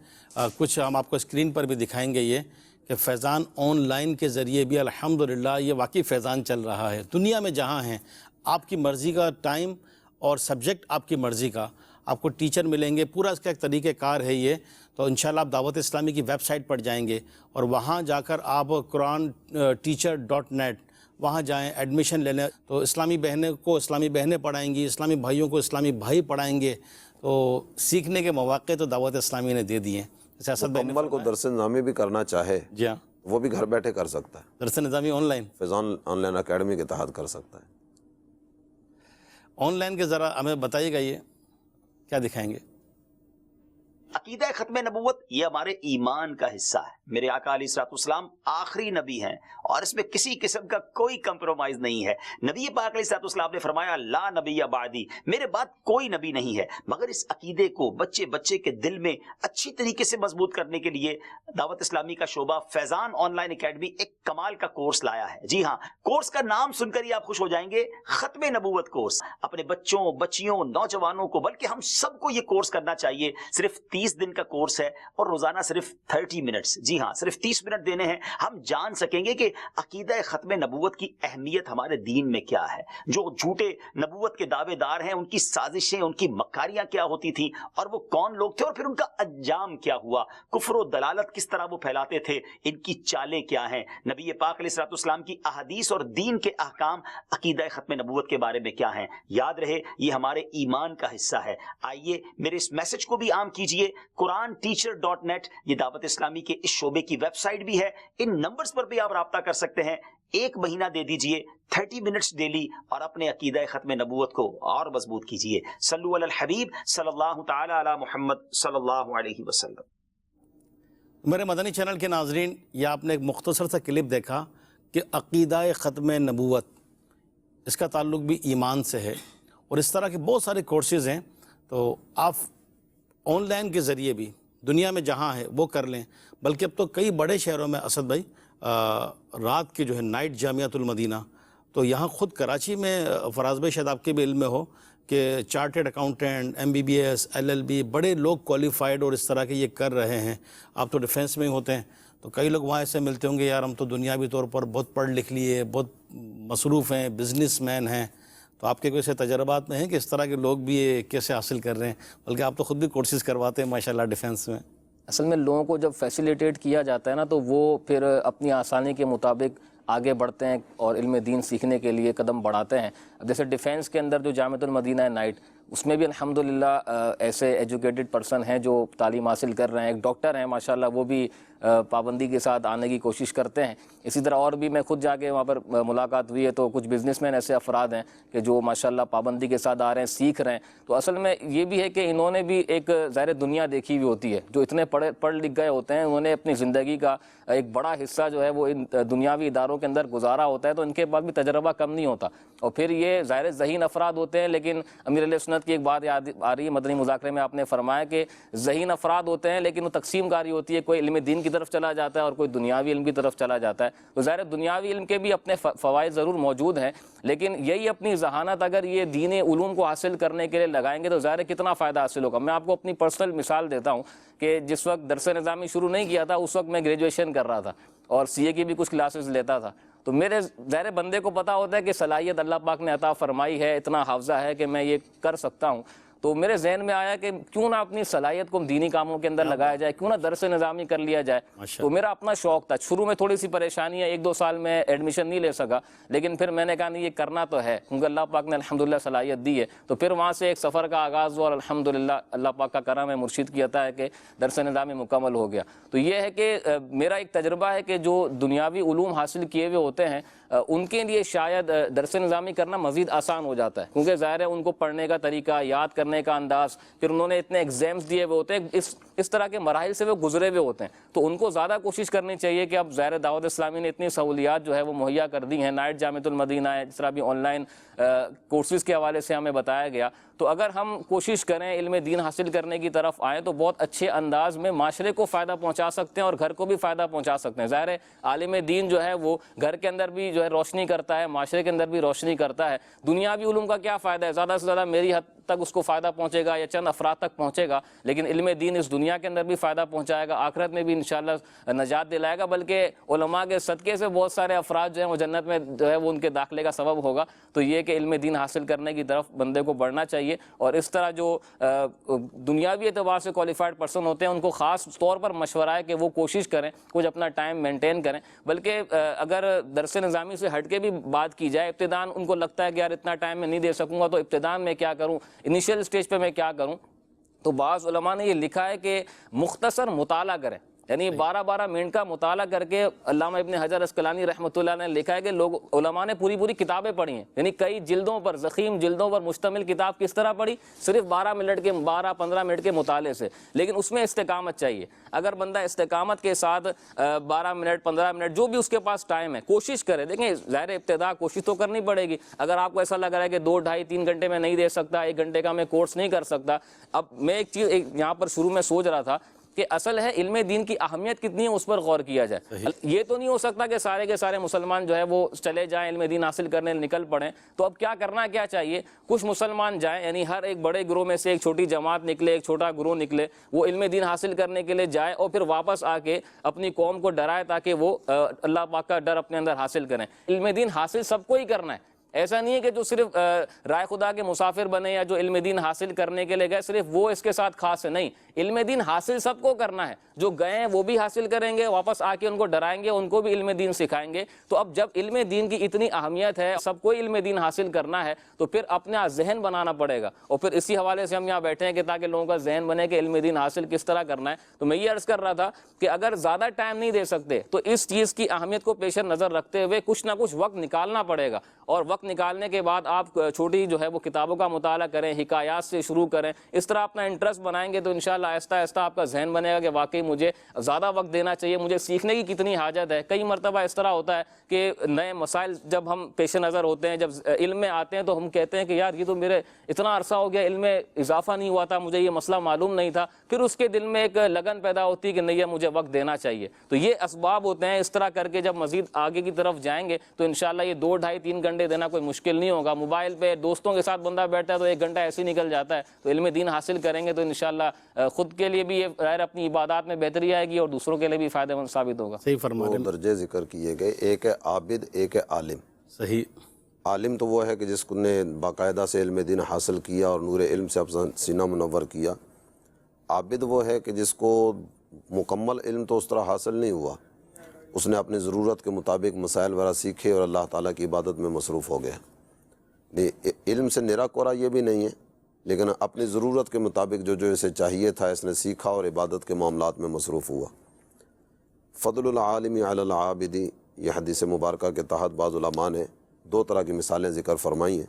کچھ ہم آپ کو اسکرین پر بھی دکھائیں گے یہ کہ فیضان آن لائن کے ذریعے بھی الحمدللہ یہ واقعی فیضان چل رہا ہے. دنیا میں جہاں ہیں آپ کی مرضی کا ٹائم اور سبجیکٹ آپ کی مرضی کا، آپ کو ٹیچر ملیں گے. پورا اس کا ایک طریقہ کار ہے یہ. تو انشاءاللہ آپ دعوت اسلامی کی ویب سائٹ پر جائیں گے اور وہاں جا کر آپ quran.teacher.net وہاں جائیں، ایڈمیشن لے لیں. تو اسلامی بہنیں کو اسلامی بہنیں پڑھائیں گی، اسلامی بھائیوں کو اسلامی بھائی پڑھائیں گے. تو سیکھنے کے مواقع تو دعوت اسلامی نے دے دیے ہیں. جیسے اسد بھائی نے مکمل کو درس نظامی بھی کرنا چاہے جی ہاں، وہ بھی گھر بیٹھے کر سکتا ہے، درس نظامی online Faizan online academy کے تحت کر سکتا ہے. آن لائن کے ذرا ہمیں بتائیے گا، یہ کیا دکھائیں گے؟ عقیدہ ختم نبوت یہ ہمارے ایمان کا حصہ ہے. میرے آقا علیہ الصلوۃ والسلام آخری نبی ہیں اور اس میں کسی قسم کا کوئی کمپرومائز نہیں ہے. نبی پاک علیہ الصلوۃ والسلام نے فرمایا لا نبی بعدی، میرے بعد کوئی نبی نہیں ہے. مگر اس عقیدے کو بچے کے دل میں اچھی طریقے سے مضبوط کرنے کے لیے دعوت اسلامی کا شعبہ فیضان آن لائن اکیڈمی ایک کمال کا کورس لایا ہے. جی ہاں، کورس کا نام سن کر ہی آپ خوش ہو جائیں گے، ختم نبوت کورس. اپنے بچوں، بچیوں، نوجوانوں کو، بلکہ ہم سب کو یہ کورس کرنا چاہیے. صرف 30 دن کا کورس ہے اور روزانہ صرف 30 منٹس، جی ہاں صرف 30 منٹ دینے ہیں. ہم جان سکیں گے کہ عقیدہ ختم نبوت کی اہمیت ہمارے دین میں کیا ہے، جو جھوٹے نبوت کے دعوے دار ہیں ان کی سازشیں، ان کی مکاریاں کیا ہوتی تھیں اور وہ کون لوگ تھے اور پھر ان کا انجام کیا ہوا، کفر و دلالت کس طرح وہ پھیلاتے تھے، ان کی چالیں کیا ہیں، نبی پاک علیہ الصلوۃ والسلام کی احادیث اور دین کے احکام عقیدہ ختم نبوت کے بارے میں کیا ہیں. یاد رہے یہ ہمارے ایمان کا حصہ ہے. آئیے میرے اس میسج کو بھی عام کیجئے. quranteacher.net یہ دعوت اسلامی کے اس شعبے کی ویب سائٹ بھی ہے. ان نمبرز پر بھی آپ رابطہ کر سکتے ہیں. 1 مہینہ دے دیجئے 30 منٹس ڈیلی اور اپنے عقیدہ ختم نبوت کو اور مضبوط کیجئے. صلو علی الحبیب صلی اللہ تعالی علی محمد صلی اللہ علیہ وسلم. میرے مدنی چینل کے ناظرین، یہ آپ نے ایک مختصر سا کلپ دیکھا کہ عقیدہ ختم نبوت، اس کا تعلق بھی ایمان سے ہے اور اس طرح کے بہت سارے کورسز ہیں. تو آپ آن لائن کے ذریعے بھی دنیا میں جہاں ہے وہ کر لیں. بلکہ اب تو کئی بڑے شہروں میں اسد بھائی رات کی جو ہے نائٹ جامعۃ المدینہ، تو یہاں خود کراچی میں فراز بھائی شاید آپ کے بھی علم میں ہو کہ چارٹرڈ اکاؤنٹنٹ، MBBS، LLB بڑے لوگ کوالیفائڈ اور اس طرح کے یہ کر رہے ہیں. آپ تو ڈیفینس میں ہی ہوتے ہیں، تو کئی لوگ وہاں ایسے ملتے ہوں گے یار ہم تو دنیاوی طور پر بہت پڑھ لکھ لیے، بہت مصروف ہیں، بزنس مین ہیں. تو آپ کے کوئی ایسے تجربات میں ہیں کہ اس طرح کے لوگ بھی یہ کیسے حاصل کر رہے ہیں؟ بلکہ آپ تو خود بھی کورسز کرواتے ہیں ماشاءاللہ ڈیفینس میں. اصل میں لوگوں کو جب فیسیلیٹیٹ کیا جاتا ہے نا تو وہ پھر اپنی آسانی کے مطابق آگے بڑھتے ہیں اور علم دین سیکھنے کے لیے قدم بڑھاتے ہیں. اب جیسے ڈیفینس کے اندر جو جامعۃ المدینہ ہے نائٹ، اس میں بھی الحمدللہ ایسے ایجوکیٹڈ پرسن ہیں جو تعلیم حاصل کر رہے ہیں. ایک ڈاکٹر ہیں ماشاءاللہ، وہ بھی پابندی کے ساتھ آنے کی کوشش کرتے ہیں. اسی طرح اور بھی میں خود جا کے وہاں پر ملاقات ہوئی ہے تو کچھ بزنس مین ایسے افراد ہیں کہ جو ماشاءاللہ پابندی کے ساتھ آ رہے ہیں، سیکھ رہے ہیں. تو اصل میں یہ بھی ہے کہ انہوں نے بھی ایک ظاہر دنیا دیکھی ہوئی ہوتی ہے. جو اتنے پڑھ لکھ گئے ہوتے ہیں، انہوں نے اپنی زندگی کا ایک بڑا حصہ جو ہے وہ ان دنیاوی اداروں کے اندر گزارا ہوتا ہے، تو ان کے پاس بھی تجربہ کم نہیں ہوتا. اور پھر یہ ظاہر ذہین افراد ہوتے ہیں. لیکن امیر علیہ سنت کی ایک بات یاد آ رہی ہے، مدنی مذاکرے میں آپ نے فرمایا کہ ذہین افراد ہوتے ہیں لیکن وہ تقسیم کاری ہوتی ہے، کوئی علم دین کی طرف چلا جاتا ہے اور کوئی دنیاوی علم کی طرف چلا جاتا ہے. تو ظاہر دنیاوی علم کے بھی اپنے فوائد ضرور موجود ہیں، لیکن یہی اپنی ذہانت اگر یہ دین علوم کو حاصل کرنے کے لیے لگائیں گے تو ظاہر کتنا فائدہ حاصل ہوگا. میں آپ کو اپنی پرسنل مثال دیتا ہوں کہ جس وقت درس نظامی شروع نہیں کیا تھا، اس وقت میں گریجویشن کر رہا تھا اور سی اے کی بھی کچھ کلاسز لیتا تھا. تو میرے ظاہر بندے کو پتا ہوتا ہے کہ صلاحیت اللہ پاک نے عطا فرمائی ہے، اتنا حافظہ ہے کہ میں یہ کر سکتا ہوں. تو میرے ذہن میں آیا کہ کیوں نہ اپنی صلاحیت کو دینی کاموں کے اندر لگایا جائے، کیوں نہ درس نظامی کر لیا جائے. تو میرا اپنا شوق تھا. شروع میں تھوڑی سی پریشانی ہے، 1-2 سال میں ایڈمیشن نہیں لے سکا، لیکن پھر میں نے کہا نہیں، یہ کرنا تو ہے کیونکہ اللہ پاک نے الحمدللہ صلاحیت دی ہے. تو پھر وہاں سے ایک سفر کا آغاز ہوا اور الحمدللہ اللہ پاک کا کرم ہے، مرشد کی عطا ہے کہ درس نظامی مکمل ہو گیا. تو یہ ہے کہ میرا ایک تجربہ ہے کہ جو دنیاوی علوم حاصل کیے ہوئے ہوتے ہیں ان کے لیے شاید درس نظامی کرنا مزید آسان ہو جاتا ہے، کیونکہ ظاہر ہے ان کو پڑھنے کا طریقہ، یاد کرنے کا انداز، پھر انہوں نے اتنے ایگزامز دیے ہوئے ہوتے ہیں، اس طرح کے مراحل سے وہ گزرے ہوئے ہوتے ہیں. تو ان کو زیادہ کوشش کرنی چاہیے کہ اب ظاہر دعوت اسلامی نے اتنی سہولیات جو ہے وہ مہیا کر دی ہیں. نائٹ جامعۃ المدینہ ہے، جس طرح بھی آن لائن کورسز کے حوالے سے ہمیں بتایا گیا. تو اگر ہم کوشش کریں علم دین حاصل کرنے کی طرف آئیں تو بہت اچھے انداز میں معاشرے کو فائدہ پہنچا سکتے ہیں اور گھر کو بھی فائدہ پہنچا سکتے ہیں. ظاہر ہے عالم دین جو ہے وہ گھر کے اندر بھی جو ہے روشنی کرتا ہے، معاشرے کے اندر بھی روشنی کرتا ہے. دنیاوی علوم کا کیا فائدہ ہے؟ زیادہ سے زیادہ میری حد تک اس کو فائدہ پہنچے گا یا چند افراد تک پہنچے گا، لیکن علم دین اس دنیا کے اندر بھی فائدہ پہنچائے گا، آخرت میں بھی انشاءاللہ نجات دلائے گا. بلکہ علماء کے صدقے سے بہت سارے افراد جو ہیں وہ جنت میں جو ہے وہ ان کے داخلے کا سبب ہوگا. تو یہ کہ علم دین حاصل کرنے کی طرف بندے کو بڑھنا چاہیے. اور اس طرح جو دنیاوی اعتبار سے کوالیفائڈ پرسن ہوتے ہیں ان کو خاص طور پر مشورہ ہے کہ وہ کوشش کریں کچھ اپنا ٹائم مینٹین کریں. بلکہ اگر درس نظامی سے ہٹ کے بھی بات کی جائے، ابتدان ان کو لگتا ہے کہ یار اتنا ٹائم میں نہیں دے سکوں گا تو ابتدان میں کیا کروں، انیشیل سٹیج پہ میں کیا کروں. تو بعض علماء نے یہ لکھا ہے کہ مختصر مطالعہ کریں، یعنی 12 منٹ کا مطالعہ کر کے. علامہ ابن حجر عسقلانی رحمۃ اللہ نے لکھا ہے کہ علماء نے پوری کتابیں پڑھی ہیں، یعنی کئی جلدوں پر، ضخیم جلدوں پر مشتمل کتاب کس طرح پڑھی؟ صرف 12-15 منٹ کے مطالعے سے. لیکن اس میں استقامت چاہیے. اگر بندہ استقامت کے ساتھ 12 منٹ 15 منٹ جو بھی اس کے پاس ٹائم ہے کوشش کرے. دیکھیں ظاہر ابتدا کوشش تو کرنی پڑے گی. اگر آپ کو ایسا لگ رہا ہے کہ 2-2.5-3 گھنٹے میں نہیں دے سکتا، 1 گھنٹے کا میں کورس نہیں کر سکتا. اب میں ایک چیز یہاں پر شروع میں سوچ رہا تھا کہ اصل ہے علم دین کی اہمیت کتنی ہے، اس پر غور کیا جائے. یہ تو نہیں ہو سکتا کہ سارے کے سارے مسلمان جو ہے وہ چلے جائیں علم دین حاصل کرنے نکل پڑیں. تو اب کیا کرنا کیا چاہیے؟ کچھ مسلمان جائیں، یعنی ہر ایک بڑے گروہ میں سے ایک چھوٹی جماعت نکلے، ایک چھوٹا گروہ نکلے، وہ علم دین حاصل کرنے کے لیے جائے اور پھر واپس آ کے اپنی قوم کو ڈرائے تاکہ وہ اللہ پاک کا ڈر اپنے اندر حاصل کریں. علم دین حاصل سب کو ہی کرنا ہے. ایسا نہیں ہے کہ جو صرف رائے خدا کے مسافر بنے یا جو علم دین حاصل کرنے کے لیے گئے صرف وہ اس کے ساتھ خاص ہے. نہیں، علم دین حاصل سب کو کرنا ہے. جو گئے ہیں وہ بھی حاصل کریں گے، واپس آ کے ان کو ڈرائیں گے، ان کو بھی علم دین سکھائیں گے. تو اب جب علم دین کی اتنی اہمیت ہے، سب کو علم دین حاصل کرنا ہے، تو پھر اپنا ذہن بنانا پڑے گا. اور پھر اسی حوالے سے ہم یہاں بیٹھے ہیں کہ تاکہ لوگوں کا ذہن بنے کہ علم دین حاصل کس طرح کرنا ہے. تو میں یہ عرض کر رہا تھا کہ اگر زیادہ ٹائم نہیں دے سکتے تو اس چیز کی اہمیت کو پیش نظر رکھتے ہوئے کچھ نہ کچھ وقت نکالنا پڑے گا. اور وقت نکالنے کے بعد آپ چھوٹی جو ہے وہ کتابوں کا مطالعہ کریں، حکایات سے شروع کریں. اس طرح اپنا انٹرسٹ بنائیں گے تو انشاءاللہ آہستہ آہستہ آپ کا ذہن بنے گا کہ واقعی مجھے زیادہ وقت دینا چاہیے، مجھے سیکھنے کی کتنی حاجت ہے. کئی مرتبہ اس طرح ہوتا ہے کہ نئے مسائل جب ہم پیش نظر ہوتے ہیں، جب علم میں آتے ہیں تو ہم کہتے ہیں کہ یار یہ تو میرے اتنا عرصہ ہو گیا، علم میں اضافہ نہیں ہوا تھا، مجھے یہ مسئلہ معلوم نہیں تھا. پھر اس کے دل میں ایک لگن پیدا ہوتی ہے کہ نہیں، مجھے وقت دینا چاہیے. تو یہ اسباب ہوتے ہیں. اس طرح کر کے جب مزید آگے کی طرف جائیں گے تو انشاءاللہ یہ 2-2.5-3 گھنٹے دینا کوئی مشکل نہیں ہوگا. موبائل پہ دوستوں کے ساتھ بندہ بیٹھتا ہے تو 1 گھنٹہ ایسے ہی نکل جاتا ہے. تو علم دین حاصل کریں گے تو انشاءاللہ خود کے لیے بھی یہ ظاہر اپنی عبادات میں بہتری آئے گی اور دوسروں کے لیے بھی فائدہ مند ثابت ہوگا. صحیح فرما رہے ہیں. دو درجے ذکر کیے گئے، ایک ہے عابد، ایک ہے عالم. صحیح. عالم تو وہ ہے کہ جس نے باقاعدہ سے علم دین حاصل کیا اور نور علم سے اپنا سینہ منور کیا. عابد وہ ہے کہ جس کو مکمل علم تو اس طرح حاصل نہیں ہوا اس نے اپنی ضرورت کے مطابق مسائل وغیرہ سیکھے اور اللہ تعالیٰ کی عبادت میں مصروف ہو گیا. علم سے نرا کورا یہ بھی نہیں ہے، لیکن اپنی ضرورت کے مطابق جو اسے چاہیے تھا اس نے سیکھا اور عبادت کے معاملات میں مصروف ہوا. فضل العالم علی العابد، یہ حدیث مبارکہ کے تحت بعض علماء نے 2 طرح کی مثالیں ذکر فرمائی ہیں.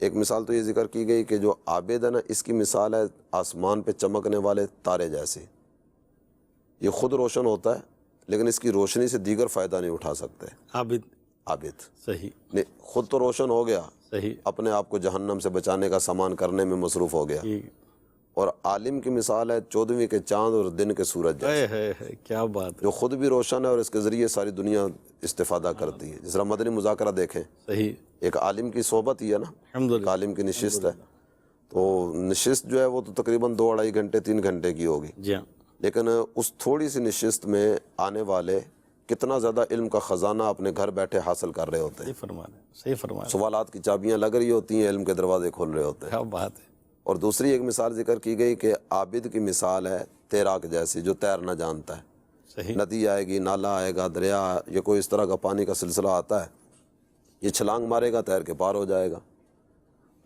ایک مثال تو یہ ذکر کی گئی کہ جو عابد ہے نا، اس کی مثال ہے آسمان پہ چمکنے والے تارے جیسے. یہ خود روشن ہوتا ہے لیکن اس کی روشنی سے دیگر فائدہ نہیں اٹھا سکتے. عابد صحیح نہیں، خود تو روشن ہو گیا، صحیح، اپنے آپ کو جہنم سے بچانے کا سامان کرنے میں مصروف ہو گیا. اور عالم کی مثال ہے 14ویں کے چاند اور دن کے سورج جیسے، کیا بات ہے، جو خود بھی روشن ہے اور اس کے ذریعے ساری دنیا استفادہ کرتی ہے. جس طرح مدنی مذاکرہ دیکھیں، صحیح، ایک عالم کی صحبت ہی ہے نا، ایک عالم کی نشست ہے. تو نشست جو ہے وہ تو تقریباً 2-2.5 گھنٹے 3 گھنٹے کی ہوگی، جی ہاں، لیکن اس تھوڑی سی نشست میں آنے والے کتنا زیادہ علم کا خزانہ اپنے گھر بیٹھے حاصل کر رہے ہوتے ہیں. صحیح فرما رہے ہیں، سوالات کی چابیاں لگ رہی ہوتی ہیں، علم کے دروازے کھول رہے ہوتے ہیں. کیا بات ہے، اور دوسری ایک مثال ذکر کی گئی کہ عابد کی مثال ہے تیراک جیسی، جو تیرنا جانتا ہے. صحیح، ندی آئے گی، نالا آئے گا، دریا یا کوئی اس طرح کا پانی کا سلسلہ آتا ہے، یہ چھلانگ مارے گا، تیر کے پار ہو جائے گا.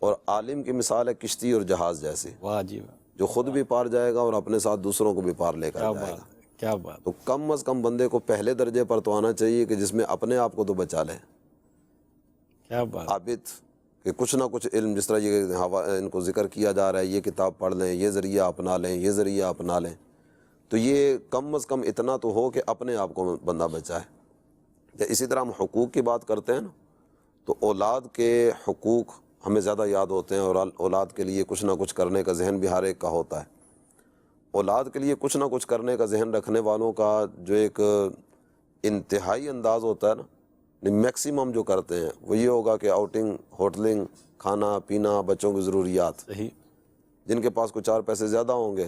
اور عالم کی مثال ہے کشتی اور جہاز جیسی، واہ جی واہ، جو خود بھی پار جائے گا اور اپنے ساتھ دوسروں کو بھی پار لے کر کیا جائے بات گا. ہے، کیا بات، تو کم از کم بندے کو پہلے درجے پر تو آنا چاہیے کہ جس میں اپنے آپ کو تو بچا لے. کیا بات، عابد کہ کچھ نہ کچھ علم، جس طرح یہ ان کو ذکر کیا جا رہا ہے، یہ کتاب پڑھ لیں، یہ ذریعہ اپنا لیں، یہ ذریعہ اپنا لیں، تو یہ کم از کم اتنا تو ہو کہ اپنے آپ کو بندہ بچائے. اسی طرح ہم حقوق کی بات کرتے ہیں نا، تو اولاد کے حقوق ہمیں زیادہ یاد ہوتے ہیں، اور اولاد کے لیے کچھ نہ کچھ کرنے کا ذہن بھی ہر ایک کا ہوتا ہے. اولاد کے لیے کچھ نہ کچھ کرنے کا ذہن رکھنے والوں کا جو ایک انتہائی انداز ہوتا ہے نا، میکسیمم جو کرتے ہیں وہ یہ ہوگا کہ آؤٹنگ، ہوٹلنگ، کھانا پینا، بچوں کی ضروریات. صحیح، جن کے پاس کچھ 4 پیسے زیادہ ہوں گے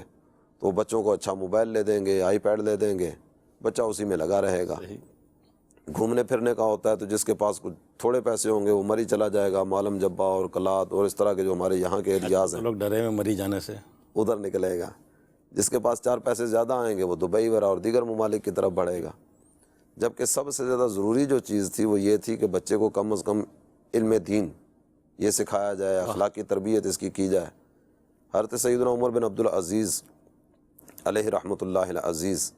تو وہ بچوں کو اچھا موبائل لے دیں گے، آئی پیڈ لے دیں گے، بچہ اسی میں لگا رہے گا. گھومنے پھرنے کا ہوتا ہے تو جس کے پاس کچھ تھوڑے پیسے ہوں گے وہ مری چلا جائے گا، مالم جبا اور کلات اور اس طرح کے جو ہمارے یہاں کے ایریاز ہیں لوگ ڈرے میں مری جانے سے، ادھر نکلے گا. جس کے پاس 4 پیسے زیادہ آئیں گے وہ دبئی وغیرہ اور دیگر ممالک کی طرف بڑھے گا. جبکہ سب سے زیادہ ضروری جو چیز تھی وہ یہ تھی کہ بچے کو کم از کم علم دین یہ سکھایا جائے، اخلاقی تربیت اس کی جائے. حضرت سیدنا عمر بن عبدالعزیز علیہ رحمۃ اللہ العزیز،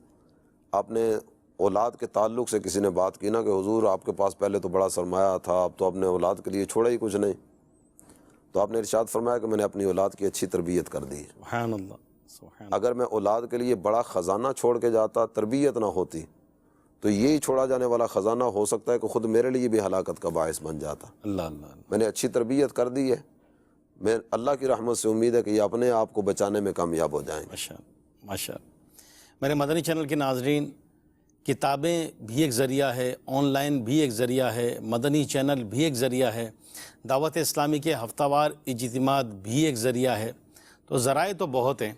آپ نے اولاد کے تعلق سے کسی نے بات کی نا کہ حضور آپ کے پاس پہلے تو بڑا سرمایہ تھا، اب تو اپنے اولاد کے لیے چھوڑا ہی کچھ نہیں. تو آپ نے ارشاد فرمایا کہ میں نے اپنی اولاد کی اچھی تربیت کر دی. سبحان اللہ، سبحان، اگر میں اولاد کے لیے بڑا خزانہ چھوڑ کے جاتا، تربیت نہ ہوتی، تو یہی چھوڑا جانے والا خزانہ ہو سکتا ہے کہ خود میرے لیے بھی ہلاکت کا باعث بن جاتا. اللہ اللہ، میں نے اچھی تربیت کر دی ہے، میں اللہ کی رحمت سے امید ہے کہ یہ اپنے آپ کو بچانے میں کامیاب ہو جائیں. ماشاء اللہ، ماشاء اللہ. میرے مدنی چینل کے ناظرین، کتابیں بھی ایک ذریعہ ہے، آن لائن بھی ایک ذریعہ ہے، مدنی چینل بھی ایک ذریعہ ہے، دعوت اسلامی کے ہفتہ وار اجتماعات بھی ایک ذریعہ ہے. تو ذرائع تو بہت ہیں،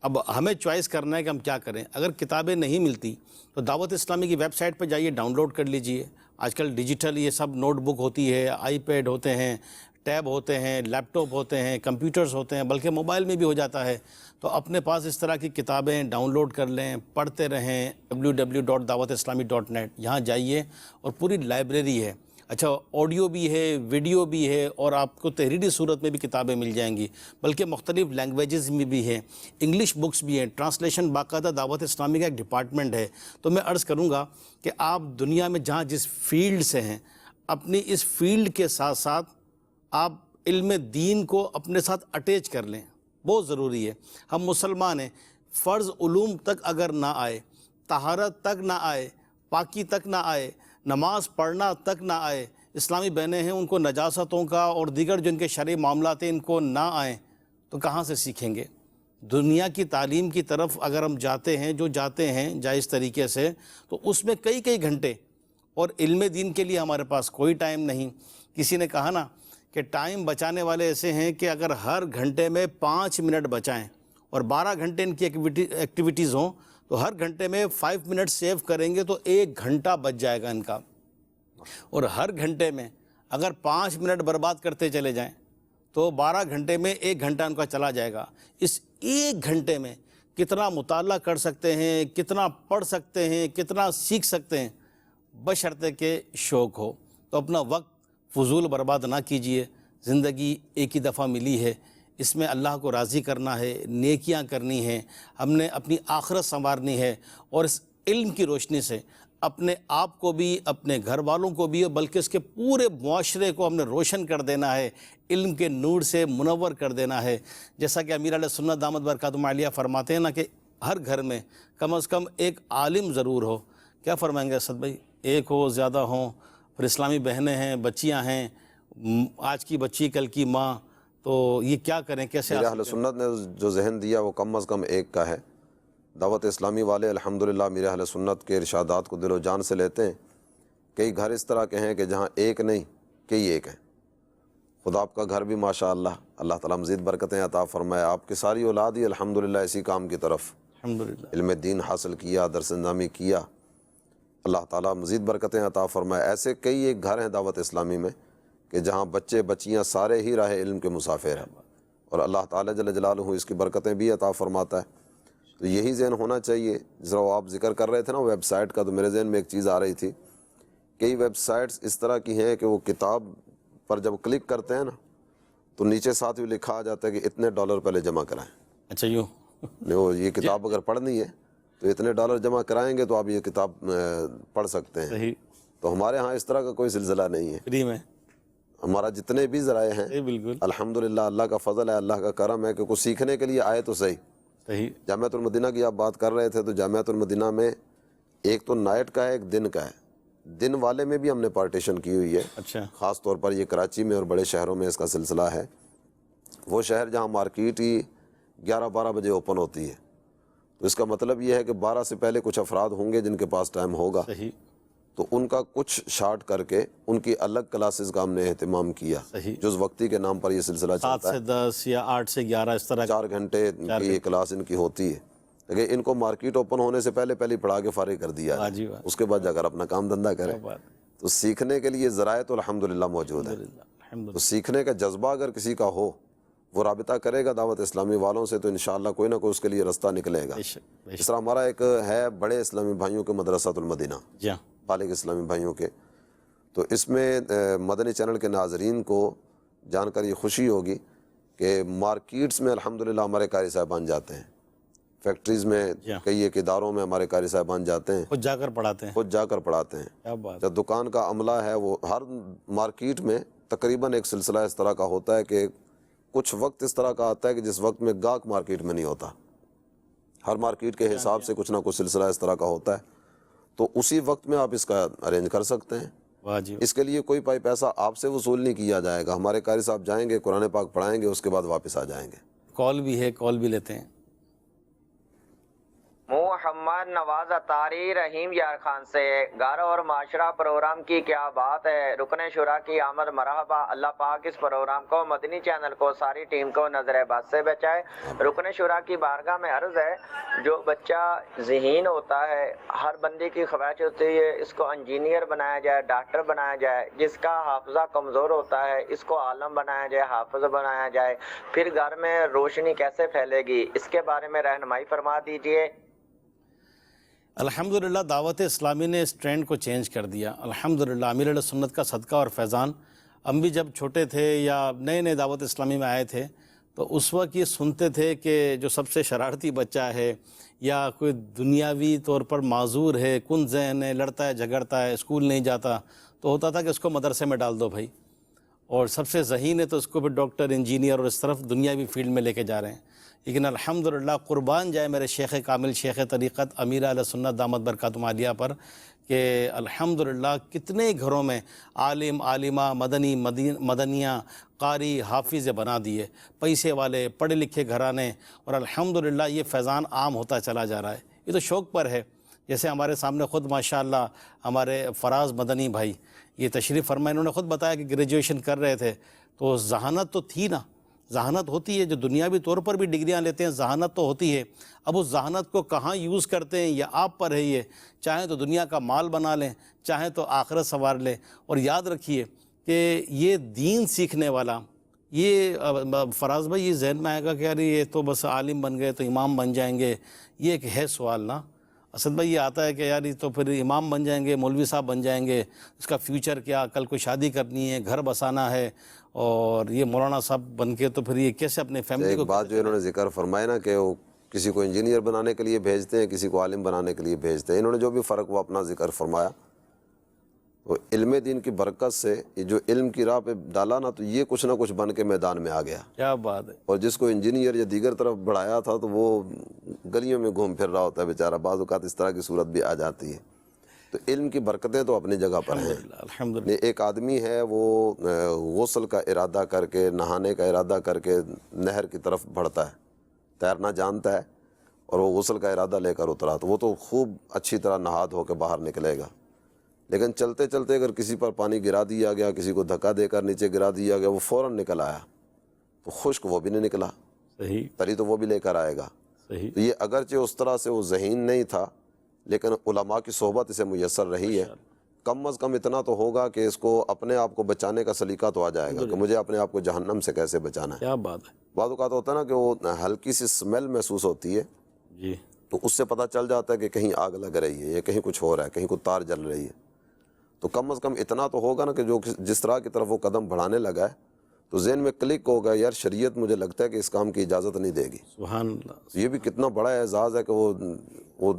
اب ہمیں چوائس کرنا ہے کہ ہم کیا کریں. اگر کتابیں نہیں ملتی تو دعوت اسلامی کی ویب سائٹ پہ جائیے، ڈاؤن لوڈ کر لیجئے. آج کل ڈیجیٹل یہ سب نوٹ بک ہوتی ہے، آئی پیڈ ہوتے ہیں، ٹیب ہوتے ہیں، لیپ ٹاپ ہوتے ہیں، کمپیوٹرز ہوتے ہیں، بلکہ موبائل میں بھی ہو جاتا ہے. تو اپنے پاس اس طرح کی کتابیں ڈاؤن لوڈ کر لیں، پڑھتے رہیں. www.dawatislami.net یہاں جائیے اور پوری لائبریری ہے. اچھا، آڈیو بھی ہے، ویڈیو بھی ہے، اور آپ کو تحریری صورت میں بھی کتابیں مل جائیں گی، بلکہ مختلف لینگویجز میں بھی ہیں، انگلش بکس بھی ہیں، ٹرانسلیشن باقاعدہ دعوت اسلامی کا ایک ڈپارٹمنٹ ہے. تو میں عرض کروں گا کہ آپ دنیا میں جہاں جس فیلڈ سے ہیں، اپنی اس فیلڈ کے ساتھ ساتھ آپ علم دین کو اپنے ساتھ اٹیچ کر لیں، بہت ضروری ہے. ہم مسلمان ہیں، فرض علوم تک اگر نہ آئے، طہارت تک نہ آئے، پاکی تک نہ آئے، نماز پڑھنا تک نہ آئے، اسلامی بہنیں ہیں ان کو نجاستوں کا اور دیگر جو ان کے شرعی معاملات ہیں ان کو نہ آئیں، تو کہاں سے سیکھیں گے؟ دنیا کی تعلیم کی طرف اگر ہم جاتے ہیں، جو جاتے ہیں جائز طریقے سے، تو اس میں کئی گھنٹے، اور علم دین کے لیے ہمارے پاس کوئی ٹائم نہیں. کسی نے کہا نا کہ ٹائم بچانے والے ایسے ہیں کہ اگر ہر گھنٹے میں 5 منٹ بچائیں اور 12 گھنٹے ان کی ایکٹیویٹیز ہوں، تو ہر گھنٹے میں 5 منٹ سیو کریں گے تو 1 گھنٹہ بچ جائے گا ان کا. اور ہر گھنٹے میں اگر 5 منٹ برباد کرتے چلے جائیں تو 12 گھنٹے میں 1 گھنٹہ ان کا چلا جائے گا. اس 1 گھنٹے میں کتنا مطالعہ کر سکتے ہیں، کتنا پڑھ سکتے ہیں، کتنا سیکھ سکتے ہیں، بشرطے کہ شوق ہو۔ تو اپنا وقت فضول برباد نہ کیجئے، زندگی ایک ہی دفعہ ملی ہے، اس میں اللہ کو راضی کرنا ہے، نیکیاں کرنی ہیں، ہم نے اپنی آخرت سنوارنی ہے، اور اس علم کی روشنی سے اپنے آپ کو بھی، اپنے گھر والوں کو بھی، بلکہ اس کے پورے معاشرے کو ہم نے روشن کر دینا ہے، علم کے نور سے منور کر دینا ہے۔ جیسا کہ امیر علیہ سنت دامت برکاتہم عالیہ فرماتے ہیں نا کہ ہر گھر میں کم از کم ایک عالم ضرور ہو۔ کیا فرمائیں گے اسد بھائی؟ ایک ہو، زیادہ ہوں؟ پھر اسلامی بہنیں ہیں، بچیاں ہیں، آج کی بچی کل کی ماں، تو یہ کیا کریں، کیسے؟ میرے اہل سنت نے جو ذہن دیا وہ کم از کم ایک کا ہے۔ دعوت اسلامی والے الحمدللہ میرے اہل سنت کے ارشادات کو دل و جان سے لیتے ہیں۔ کئی گھر اس طرح کے ہیں کہ جہاں ایک نہیں کئی ایک ہیں۔ خدا آپ کا گھر بھی ماشاءاللہ اللہ تعالیٰ مزید برکتیں عطا فرمائے، آپ کی ساری اولاد ہی الحمدللہ اسی کام کی طرف الحمدللہ علم دین حاصل کیا، درس نظامی کیا، اللہ تعالیٰ مزید برکتیں عطا فرمائے۔ ایسے کئی ایک گھر ہیں دعوت اسلامی میں کہ جہاں بچے بچیاں سارے ہی راہ علم کے مسافر ہیں، اور اللہ تعالیٰ جل جلالہ اس کی برکتیں بھی عطا فرماتا ہے۔ تو یہی ذہن ہونا چاہیے۔ جس طرح آپ ذکر کر رہے تھے نا ویب سائٹ کا، تو میرے ذہن میں ایک چیز آ رہی تھی، کئی ویب سائٹس اس طرح کی ہیں کہ وہ کتاب پر جب کلک کرتے ہیں نا تو نیچے ساتھ بھی لکھا آ جاتا ہے کہ اتنے ڈالر پہلے جمع کرائیں۔ اچھا یوں؟ وہ یہ کتاب اگر پڑھنی ہے تو اتنے ڈالر جمع کرائیں گے تو آپ یہ کتاب پڑھ سکتے ہیں۔ صحیح۔ تو ہمارے ہاں اس طرح کا کوئی سلسلہ نہیں ہے، فری میں؟ ہمارا جتنے بھی ذرائع ہیں بالکل الحمدللہ اللہ کا فضل ہے، اللہ کا کرم ہے کہ کچھ سیکھنے کے لیے آئے تو صحیح۔ صحیح۔ جامعۃ المدینہ کی آپ بات کر رہے تھے، تو جامعۃ المدینہ میں ایک تو نائٹ کا ہے، ایک دن کا ہے۔ دن والے میں بھی ہم نے پارٹیشن کی ہوئی ہے، اچھا۔ خاص طور پر یہ کراچی میں اور بڑے شہروں میں اس کا سلسلہ ہے۔ وہ شہر جہاں مارکیٹ ہی 11-12 بجے اوپن ہوتی ہے، تو اس کا مطلب یہ ہے کہ 12 سے پہلے کچھ افراد ہوں گے جن کے پاس ٹائم ہوگا، صحیح۔ تو ان کا کچھ شارٹ کر کے ان کی الگ کلاسز کا ہم نے اہتمام کیا۔ صحیح۔ جز وقتی کے نام پر یہ سلسلہ 7 چلتا سے ہے، 10 یا 8 سے 11 اس طرح۔ 4 گھنٹے کی یہ کلاس ان کی ہوتی ہے، لیکن ان کو مارکیٹ اوپن ہونے سے پہلے پڑھا کے فارغ کر دیا واہ ہے، جی واہ، اس کے بعد جا کر اپنا کام دھندہ کریں۔ تو سیکھنے کے لیے ذرائع تو الحمدللہ موجود ہیں۔ تو سیکھنے کا جذبہ اگر کسی کا ہو، وہ رابطہ کرے گا دعوت اسلامی والوں سے، تو انشاءاللہ کوئی نہ کوئی اس کے لیے رستہ نکلے گا۔ اس طرح ہمارا ایک ہے بڑے اسلامی بھائیوں کے مدرسۃ المدینہ، جی ہاں، بالغ اسلامی بھائیوں کے، تو اس میں مدنی چینل کے ناظرین کو جان کر یہ خوشی ہوگی کہ مارکیٹس میں الحمدللہ ہمارے قاری صاحبان جاتے ہیں، فیکٹریز میں کئی ایک اداروں میں ہمارے قاری صاحبان جاتے ہیں، خود جا کر پڑھاتے ہیں۔ خود جا کر پڑھاتے ہیں۔ کیا بات! جب دکان کا عملہ ہے، وہ ہر مارکیٹ میں تقریباً ایک سلسلہ اس طرح کا ہوتا ہے کہ کچھ وقت اس طرح کا آتا ہے کہ جس وقت میں گاہک مارکیٹ میں نہیں ہوتا، ہر مارکیٹ کے حساب سے کچھ نہ کچھ سلسلہ اس طرح کا ہوتا ہے، تو اسی وقت میں آپ اس کا ارینج کر سکتے ہیں۔ واہ جی، اس کے لیے کوئی پیسہ آپ سے وصول نہیں کیا جائے گا، ہمارے قاری صاحب جائیں گے، قرآن پاک پڑھائیں گے، اس کے بعد واپس آ جائیں گے۔ کال بھی ہے، کال بھی لیتے ہیں۔ محمد نواز اتاری رحیم یار خان سے، گھر اور معاشرہ پروگرام کی کیا بات ہے، رکن شورا کی آمد مرحبا۔ اللہ پاک اس پروگرام کو، مدنی چینل کو، ساری ٹیم کو نظر بد سے بچائے۔ رکن شورا کی بارگاہ میں عرض ہے، جو بچہ ذہین ہوتا ہے، ہر بندے کی خواہش ہوتی ہے اس کو انجینئر بنایا جائے، ڈاکٹر بنایا جائے، جس کا حافظہ کمزور ہوتا ہے اس کو عالم بنایا جائے، حافظ بنایا جائے، پھر گھر میں روشنی کیسے پھیلے گی، اس کے بارے میں رہنمائی فرما دیجئے۔ الحمدللہ دعوت اسلامی نے اس ٹرینڈ کو چینج کر دیا الحمدللہ، امیر علیہ سنت کا صدقہ اور فیضان۔ ہم بھی جب چھوٹے تھے یا نئے نئے دعوت اسلامی میں آئے تھے تو اس وقت یہ سنتے تھے کہ جو سب سے شرارتی بچہ ہے یا کوئی دنیاوی طور پر معذور ہے، کن ذہن ہے، لڑتا ہے جھگڑتا ہے، اسکول نہیں جاتا، تو ہوتا تھا کہ اس کو مدرسے میں ڈال دو بھائی، اور سب سے ذہین ہے تو اس کو پھر ڈاکٹر، انجینئر اور اس طرف دنیاوی فیلڈ میں لے کے جا رہے ہیں۔ لیکن الحمدللہ قربان جائے میرے شیخ کامل، شیخ طریقت امیر علیہ سنت دامت برکاتہم عالیہ پر، کہ الحمدللہ کتنے گھروں میں عالم، عالمہ، مدنیہ، قاری، حافظ بنا دیے، پیسے والے پڑھے لکھے گھرانے، اور الحمدللہ یہ فیضان عام ہوتا چلا جا رہا ہے۔ یہ تو شوق پر ہے، جیسے ہمارے سامنے خود ماشاءاللہ ہمارے فراز مدنی بھائی یہ تشریف فرمائے، انہوں نے خود بتایا کہ گریجویشن کر رہے تھے تو ذہانت تو تھی نا، ذہانت ہوتی ہے، جو دنیاوی طور پر بھی ڈگریاں لیتے ہیں ذہانت تو ہوتی ہے، اب اس ذہانت کو کہاں یوز کرتے ہیں یہ آپ پر ہے، یہ چاہیں تو دنیا کا مال بنا لیں، چاہیں تو آخرت سنوار لیں۔ اور یاد رکھیے کہ یہ دین سیکھنے والا یہ فراز بھائی یہ ذہن میں آئے گا کہ یار یہ تو بس عالم بن گئے تو امام بن جائیں گے، یہ ایک ہے سوال نا؟ اسد بھائی یہ آتا ہے کہ یار یہ تو پھر امام بن جائیں گے، مولوی صاحب بن جائیں گے، اس کا فیوچر کیا، کل کو شادی کرنی ہے، گھر بسانا ہے، اور یہ مولانا صاحب بن کے تو پھر یہ کیسے اپنے فیملی ایک کو بات جو انہوں نے ذکر فرمایا نا کہ وہ کسی کو انجینئر بنانے کے لیے بھیجتے ہیں، کسی کو عالم بنانے کے لیے بھیجتے ہیں، انہوں نے جو بھی فرق وہ اپنا ذکر فرمایا، تو علم دین کی برکت سے یہ جو علم کی راہ پہ ڈالا نا تو یہ کچھ نہ کچھ بن کے میدان میں آ گیا. کیا بات ہے. اور جس کو انجینئر یا دیگر طرف بڑھایا تھا تو وہ گلیوں میں گھوم پھر رہا ہوتا ہے بیچارہ، بعض اوقات اس طرح کی صورت بھی آ جاتی ہے. تو علم کی برکتیں تو اپنی جگہ پر ہیں. الحمدللہ. ایک آدمی ہے وہ غسل کا ارادہ کر کے، نہانے کا ارادہ کر کے نہر کی طرف بڑھتا ہے، تیرنا جانتا ہے اور وہ غسل کا ارادہ لے کر اترا تو وہ تو خوب اچھی طرح نہا دھو کے باہر نکلے گا، لیکن چلتے چلتے اگر کسی پر پانی گرا دیا گیا، کسی کو دھکا دے کر نیچے گرا دیا گیا، وہ فوراً نکل آیا، تو خشک وہ بھی نہیں نکلا، صحیح، تری تو وہ بھی لے کر آئے گا. صحیح. تو یہ اگرچہ اس طرح سے وہ ذہین نہیں تھا لیکن علماء کی صحبت اسے میسر رہی ہے. کم از کم اتنا تو ہوگا کہ اس کو اپنے آپ کو بچانے کا سلیقہ تو آ جائے گا کہ مجھے اپنے آپ کو جہنم سے کیسے بچانا ہے. کیا بات ہے. بعض اوقات ہوتا ہے نا کہ وہ ہلکی سی سمیل محسوس ہوتی ہے جی، تو اس سے پتہ چل جاتا ہے کہ کہیں آگ لگ رہی ہے یا کہیں کچھ ہو رہا ہے، کہیں کوئی تار جل رہی ہے. تو کم از کم اتنا تو ہوگا نا کہ جو جس طرح کی طرف وہ قدم بڑھانے لگا ہے تو ذہن میں کلک ہوگا، یار شریعت مجھے لگتا ہے کہ اس کام کی اجازت نہیں دے گی. سبحان اللہ. یہ بھی کتنا بڑا اعزاز ہے کہ وہ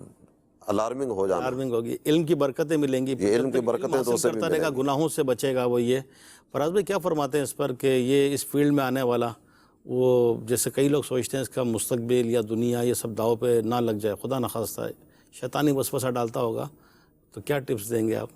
الارمنگ ہو جانا. الارمنگ ہوگی، علم کی برکتیں ملیں گی. یہ علم کی برکتیں تو اسے بھی کرتا رہے گا، ملیں گی. گناہوں سے بچے گا وہ. یہ فراز بھائی کیا فرماتے ہیں اس پر کہ یہ اس فیلڈ میں آنے والا، وہ جیسے کئی لوگ سوچتے ہیں اس کا مستقبل یا دنیا یہ سب داؤ پہ نہ لگ جائے، خدا نخواستہ ہے، شیطانی وسوسہ ڈالتا ہوگا، تو کیا ٹپس دیں گے آپ؟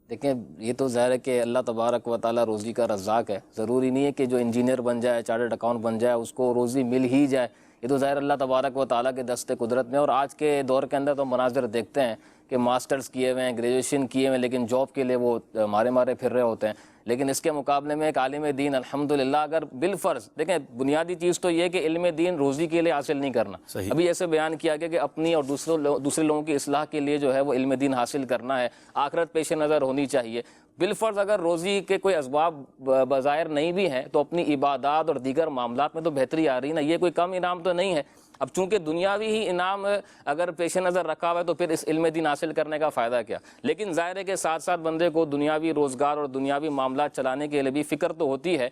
دیکھیں یہ تو ظاہر ہے کہ اللہ تبارک و تعالیٰ روزی کا رزاق ہے. ضروری نہیں ہے کہ جو انجینئر بن جائے، چارٹرڈ اکاؤنٹ بن جائے، اس کو روزی مل ہی جائے. یہ تو ظاہر اللہ تبارک و تعالیٰ کے دست قدرت میں. اور آج کے دور کے اندر تو مناظر دیکھتے ہیں کہ ماسٹرز کیے ہوئے ہیں، گریجویشن کیے ہوئے ہیں، لیکن جاب کے لیے وہ مارے پھر رہے ہوتے ہیں. لیکن اس کے مقابلے میں ایک عالم دین الحمدللہ اگر بالفرض، دیکھیں بنیادی چیز تو یہ کہ علم دین روزی کے لیے حاصل نہیں کرنا. ابھی ایسے بیان کیا گیا کہ اپنی اور دوسرے لوگوں کی اصلاح کے لیے جو ہے وہ علم دین حاصل کرنا ہے، آخرت پیش نظر ہونی چاہیے. بالفرض اگر روزی کے کوئی اسباب بظاہر نہیں بھی ہیں تو اپنی عبادات اور دیگر معاملات میں تو بہتری آ رہی نا. یہ کوئی کم انعام تو نہیں ہے. اب چونکہ دنیاوی ہی انعام اگر پیش نظر رکھا ہوا ہے تو پھر اس علم دین حاصل کرنے کا فائدہ کیا. لیکن ظاہر ہے کہ ساتھ ساتھ بندے کو دنیاوی روزگار اور دنیاوی معاملات چلانے کے لیے بھی فکر تو ہوتی ہے.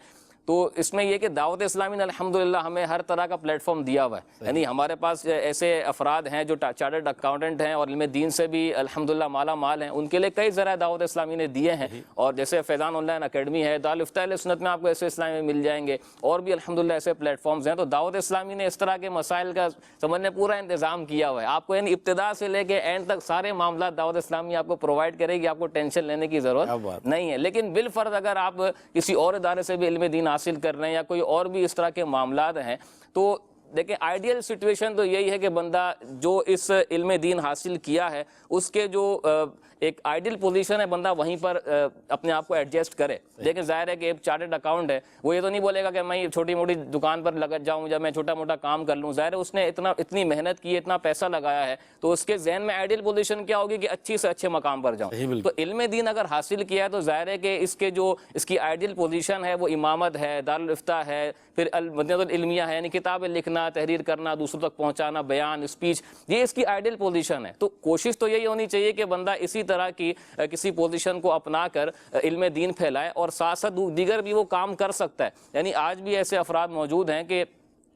تو اس میں یہ کہ دعوت اسلامی نے الحمدللہ ہمیں ہر طرح کا پلیٹ فارم دیا ہوا ہے. یعنی ہمارے پاس ایسے افراد ہیں جو چارٹرڈ اکاؤنٹنٹ ہیں اور علم دین سے بھی الحمدللہ مالا مال ہیں، ان کے لیے کئی ذرائع دعوت اسلامی نے دیے ہیں. اور جیسے فیضان آن لائن اکیڈمی ہے، دارالفتہ اہل سنت میں آپ کو ایسے اسلامی میں مل جائیں گے، اور بھی الحمدللہ ایسے پلیٹ فارمز ہیں. تو دعوت اسلامی نے اس طرح کے مسائل کا سمجھنے پورا انتظام کیا ہوا ہے. آپ کو یعنی ابتدا سے لے کے اینڈ تک سارے معاملات دعوت اسلامی آپ کو پرووائڈ کرے گی، آپ کو ٹینشن لینے کی ضرورت نہیں ہے. لیکن بالفرض اگر آپ کسی اور ادارے سے بھی علم دین حاصل کر رہے ہیں یا کوئی اور بھی اس طرح کے معاملات ہیں، تو دیکھیں آئیڈیل سچویشن تو یہی ہے کہ بندہ جو اس علم دین حاصل کیا ہے اس کے جو ایک آئیڈیل پوزیشن ہے بندہ وہیں پر اپنے آپ کو ایڈجسٹ کرے. لیکن ظاہر ہے کہ ایک چارٹرڈ اکاؤنٹ ہے، وہ یہ تو نہیں بولے گا کہ میں چھوٹی موٹی دکان پر لگ جاؤں یا میں چھوٹا موٹا کام کر لوں. ظاہر ہے اس نے اتنی محنت کی، اتنا پیسہ لگایا ہے، تو اس کے ذہن میں آئیڈیل پوزیشن کیا ہوگی کہ اچھی سے اچھے مقام پر جاؤں. تو علم دین اگر حاصل کیا ہے تو ظاہر ہے کہ اس کی آئیڈیل پوزیشن ہے وہ امامت ہے، دارالفتہ ہے، پھر المدینہ العلمیہ ہے، یعنی کتابیں لکھنا، تحریر کرنا، دوسروں تک پہنچانا، بیان، اسپیچ، یہ اس کی آئیڈیل پوزیشن ہے. تو کوشش تو یہی ہونی چاہیے کہ بندہ اسی طرح کی کسی پوزیشن کو اپنا کر علم دین پھیلائے، اور ساتھ ساتھ دیگر بھی وہ کام کر سکتا ہے. یعنی آج بھی ایسے افراد موجود ہیں کہ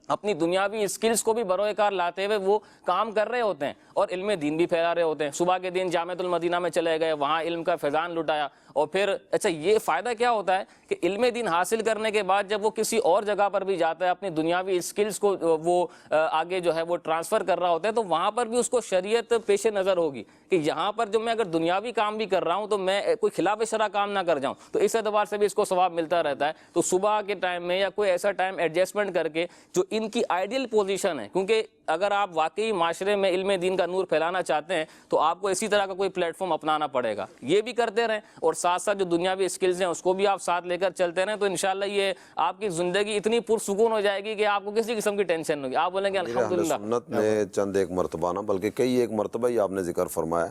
اپنی دنیاوی اسکلز کو بھی بروئے کار لاتے ہوئے وہ کام کر رہے ہوتے ہیں اور علم دین بھی پھیلا رہے ہوتے ہیں. صبح کے دن جامعۃ المدینہ میں چلے گئے، وہاں علم کا فیضان لٹایا، اور پھر اچھا یہ فائدہ کیا ہوتا ہے کہ علم دین حاصل کرنے کے بعد جب وہ کسی اور جگہ پر بھی جاتا ہے، اپنی دنیاوی اسکلز کو وہ آگے جو ہے وہ ٹرانسفر کر رہا ہوتا ہے، تو وہاں پر بھی اس کو شریعت پیش نظر ہوگی کہ یہاں پر جو میں اگر دنیاوی کام بھی کر رہا ہوں تو میں کوئی خلاف شرع کام نہ کر جاؤں. تو اس اعتبار سے بھی اس کو ثواب ملتا رہتا ہے. تو صبح کے ٹائم میں یا کوئی ایسا ٹائم ایڈجسٹمنٹ کر کے جو ان کی آئیڈیل پوزیشن ہے، کیونکہ اگر آپ واقعی معاشرے میں علم دین کا نور پھیلانا چاہتے ہیں تو آپ کو اسی طرح کا کوئی پلیٹ فارم اپنانا پڑے گا. یہ بھی کرتے رہیں اور ساتھ ساتھ جو دنیاوی اسکلز ہیں اس کو بھی آپ ساتھ لے کر چلتے رہیں، تو انشاءاللہ یہ آپ کی زندگی اتنی پرسکون ہو جائے گی کہ آپ کو کسی قسم کی ٹینشن نہیں ہوگی. آپ بولیں گے الحمدللہ. سنت نے چند ایک مرتبہ نہ بلکہ کئی ایک مرتبہ ہی آپ نے ذکر فرمایا،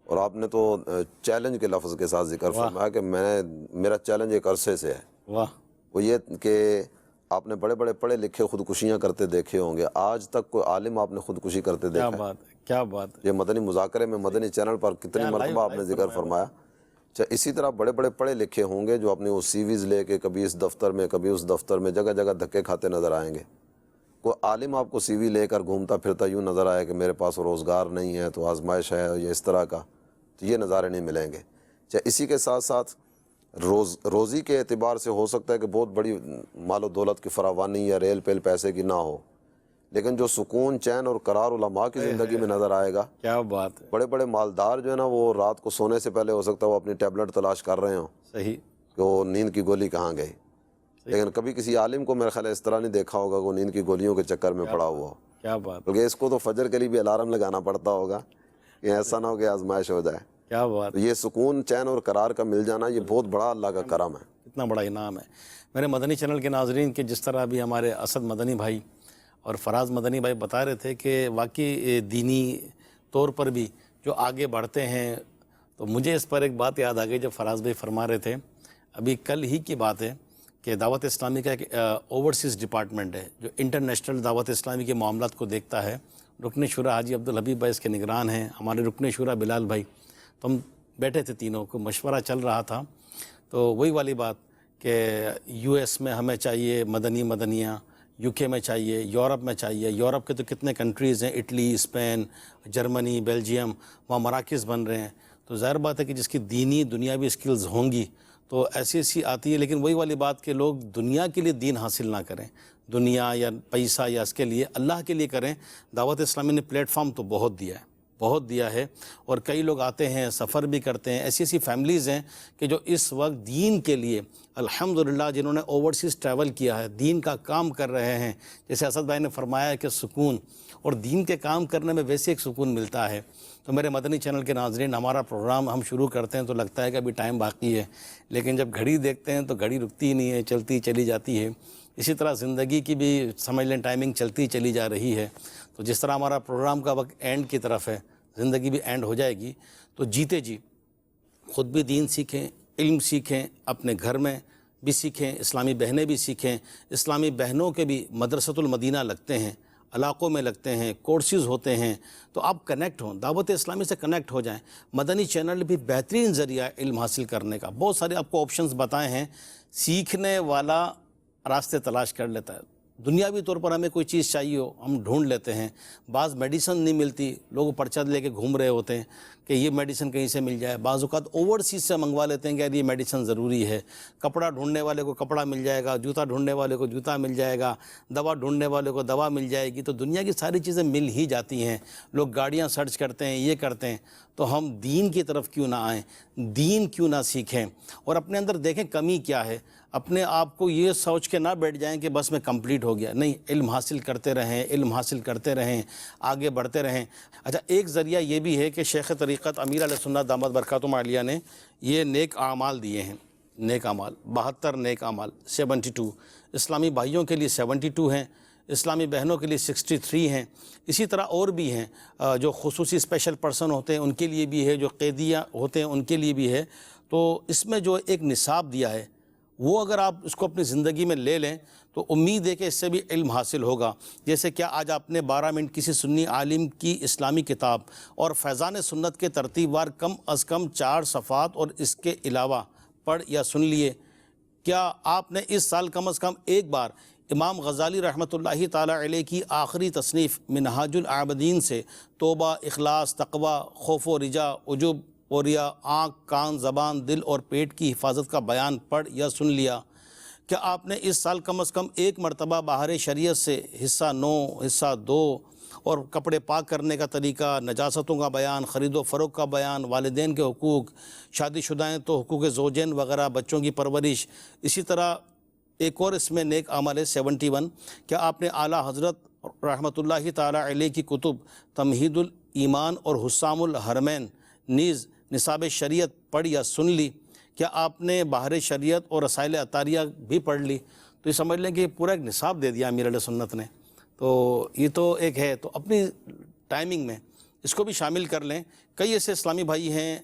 اور آپ نے تو چیلنج کے لفظ کے ساتھ ذکر فرمایا کہ میرا چیلنج ایک عرصے سے ہے. وہ یہ کہ آپ نے بڑے بڑے پڑھے لکھے خودکشیاں کرتے دیکھے ہوں گے، آج تک کوئی عالم آپ نے خودکشی کرتے کیا دیکھا ہے؟ بات ہے، کیا بات ہے. یہ مدنی مذاکرے میں مدنی چینل پر کتنی مرتبہ آپ نے ذکر فرمایا. اچھا، اسی طرح بڑے بڑے پڑھے لکھے ہوں گے جو اپنی وہ سی ویز لے کے کبھی اس دفتر میں کبھی اس دفتر میں جگہ جگہ دھکے کھاتے نظر آئیں گے. کوئی عالم آپ کو سی وی لے کر گھومتا پھرتا یوں نظر آئے کہ میرے پاس روزگار نہیں ہے تو آزمائش ہے یا اس طرح کا، تو یہ نظارے نہیں ملیں گے. اچھا، اسی کے ساتھ ساتھ روزی کے اعتبار سے ہو سکتا ہے کہ بہت بڑی مال و دولت کی فراوانی یا ریل پیل پیسے کی نہ ہو، لیکن جو سکون چین اور قرار علماء کی زندگی میں نظر آئے گا. کیا بات ہے. بڑے بڑے مالدار جو ہے نا، وہ رات کو سونے سے پہلے ہو سکتا ہے وہ اپنی ٹیبلٹ تلاش کر رہے ہوں صحیح. کہ وہ نیند کی گولی کہاں گئی، لیکن کبھی کسی عالم کو میرے خیال ہے اس طرح نہیں دیکھا ہوگا کہ وہ نیند کی گولیوں کے چکر میں پڑا ہوا ہو. کیا بات. بلکہ اس کو تو فجر کے لیے بھی الارم لگانا پڑتا ہوگا کہ ایسا نہ ہو کہ آزمائش ہو جائے. کیا بات. تو یہ سکون چین اور قرار کا مل جانا یہ بہت بڑا اللہ کا کرم ہے. کتنا بڑا انعام ہے. میرے مدنی چینل کے ناظرین کہ جس طرح ابھی ہمارے اسد مدنی بھائی اور فراز مدنی بھائی بتا رہے تھے کہ واقعی دینی طور پر بھی جو آگے بڑھتے ہیں، تو مجھے اس پر ایک بات یاد آ گئی جب فراز بھائی فرما رہے تھے. ابھی کل ہی کی بات ہے کہ دعوت اسلامی کا ایک اوورسیز ڈپارٹمنٹ ہے جو انٹرنیشنل دعوت اسلامی کے معاملات کو دیکھتا ہے. رکن شورا حاجی عبدالحبیب بھائی اس کے نگران ہیں، ہمارے رکن شورا بلال بھائی. تو ہم بیٹھے تھے تینوں کو مشورہ چل رہا تھا، تو وہی والی بات کہ یو ایس میں ہمیں چاہیے مدنیاں، یو کے میں چاہیے، یورپ میں چاہیے. یورپ کے تو کتنے کنٹریز ہیں، اٹلی، اسپین، جرمنی، بیلجیم، وہاں مراکز بن رہے ہیں. تو ظاہر بات ہے کہ جس کی دینی دنیاوی سکلز ہوں گی تو ایسی آتی ہے. لیکن وہی والی بات کہ لوگ دنیا کے لیے دین حاصل نہ کریں، دنیا یا پیسہ یا اس کے لیے، اللہ کے لیے کریں. دعوت اسلامی نے پلیٹ فارم تو بہت دیا ہے اور کئی لوگ آتے ہیں، سفر بھی کرتے ہیں. ایسی فیملیز ہیں کہ جو اس وقت دین کے لیے الحمدللہ جنہوں نے اوورسیز ٹریول کیا ہے، دین کا کام کر رہے ہیں. جیسے اسد بھائی نے فرمایا کہ سکون، اور دین کے کام کرنے میں ویسے ایک سکون ملتا ہے. تو میرے مدنی چینل کے ناظرین، ہمارا پروگرام ہم شروع کرتے ہیں تو لگتا ہے کہ ابھی ٹائم باقی ہے، لیکن جب گھڑی دیکھتے ہیں تو گھڑی رکتی ہی نہیں ہے، چلتی چلی جاتی ہے. اسی طرح زندگی کی بھی سمجھ لیں ٹائمنگ چلتی چلی جا رہی ہے. تو جس طرح ہمارا پروگرام کا وقت اینڈ کی طرف ہے، زندگی بھی اینڈ ہو جائے گی. تو جیتے جی خود بھی دین سیکھیں، علم سیکھیں، اپنے گھر میں بھی سیکھیں، اسلامی بہنیں بھی سیکھیں. اسلامی بہنوں کے بھی مدرسۃ المدینہ لگتے ہیں، علاقوں میں لگتے ہیں، کورسز ہوتے ہیں. تو آپ کنیکٹ ہوں، دعوت اسلامی سے کنیکٹ ہو جائیں. مدنی چینل بھی بہترین ذریعہ ہے علم حاصل کرنے کا. بہت سارے آپ کو آپشنز بتائے ہیں، سیکھنے والا راستے تلاش کر لیتا ہے. دنیاوی طور پر ہمیں کوئی چیز چاہیے ہو، ہم ڈھونڈ لیتے ہیں. بعض میڈیسن نہیں ملتی، لوگ پرچہ لے کے گھوم رہے ہوتے ہیں کہ یہ میڈیسن کہیں سے مل جائے. بعض اوقات اوورسیز سے منگوا لیتے ہیں کہ یار یہ میڈیسن ضروری ہے. کپڑا ڈھونڈنے والے کو کپڑا مل جائے گا، جوتا ڈھونڈنے والے کو جوتا مل جائے گا، دوا ڈھونڈنے والے کو دوا مل جائے گی. تو دنیا کی ساری چیزیں مل ہی جاتی ہیں. لوگ گاڑیاں سرچ کرتے ہیں، یہ کرتے ہیں. تو ہم دین کی طرف کیوں نہ آئیں، دین کیوں نہ سیکھیں، اور اپنے اندر دیکھیں کمی کیا ہے. اپنے آپ کو یہ سوچ کے نہ بیٹھ جائیں کہ بس میں کمپلیٹ ہو گیا. نہیں، علم حاصل کرتے رہیں، علم حاصل کرتے رہیں، آگے بڑھتے رہیں. اچھا، ایک ذریعہ یہ بھی ہے کہ شیخ طریقت امیر علیہ سنت دامت برکاتہم عالیہ نے یہ نیک اعمال دیے ہیں. نیک اعمال 72 نیک اعمال 72. اسلامی بھائیوں کے لیے 72 ہیں، اسلامی بہنوں کے لیے 63 ہیں. اسی طرح اور بھی ہیں جو خصوصی اسپیشل پرسن ہوتے ہیں ان کے لیے بھی ہے، جو قیدیاں ہوتے ہیں ان کے لیے بھی ہے. تو اس میں جو ایک نصاب دیا ہے وہ اگر آپ اس کو اپنی زندگی میں لے لیں تو امید ہے کہ اس سے بھی علم حاصل ہوگا. جیسے کیا آج آپ نے 12 منٹ کسی سنی عالم کی اسلامی کتاب اور فیضان سنت کے ترتیب وار کم از کم 4 صفحات اور اس کے علاوہ پڑھ یا سن لیے؟ کیا آپ نے اس سال کم از کم ایک بار امام غزالی رحمۃ اللہ تعالی علیہ کی آخری تصنیف منہاج العابدین سے توبہ، اخلاص، تقوی، خوف و رجا، عجب اور یا آنکھ، کان، زبان، دل اور پیٹ کی حفاظت کا بیان پڑھ یا سن لیا؟ کیا آپ نے اس سال کم از کم ایک مرتبہ باہر شریعت سے حصہ 9، حصہ 2 اور کپڑے پاک کرنے کا طریقہ، نجاستوں کا بیان، خرید و فروخت کا بیان، والدین کے حقوق، شادی شدہ ہیں تو حقوق زوجین وغیرہ، بچوں کی پرورش. اسی طرح ایک اور اس میں نیک عمل ہے 71. کیا آپ نے اعلیٰ حضرت رحمۃ اللہ تعالی علیہ کی کتب تمہید الایمان اور حسام الحرمین نیز نصاب شریعت پڑھ یا سن لی؟ کیا آپ نے باہر شریعت اور رسائل عطاریہ بھی پڑھ لی؟ تو یہ سمجھ لیں کہ پورا ایک نصاب دے دیا امیر علیہ سنت نے. تو یہ تو ایک ہے. تو اپنی ٹائمنگ میں اس کو بھی شامل کر لیں. کئی ایسے اسلامی بھائی ہیں،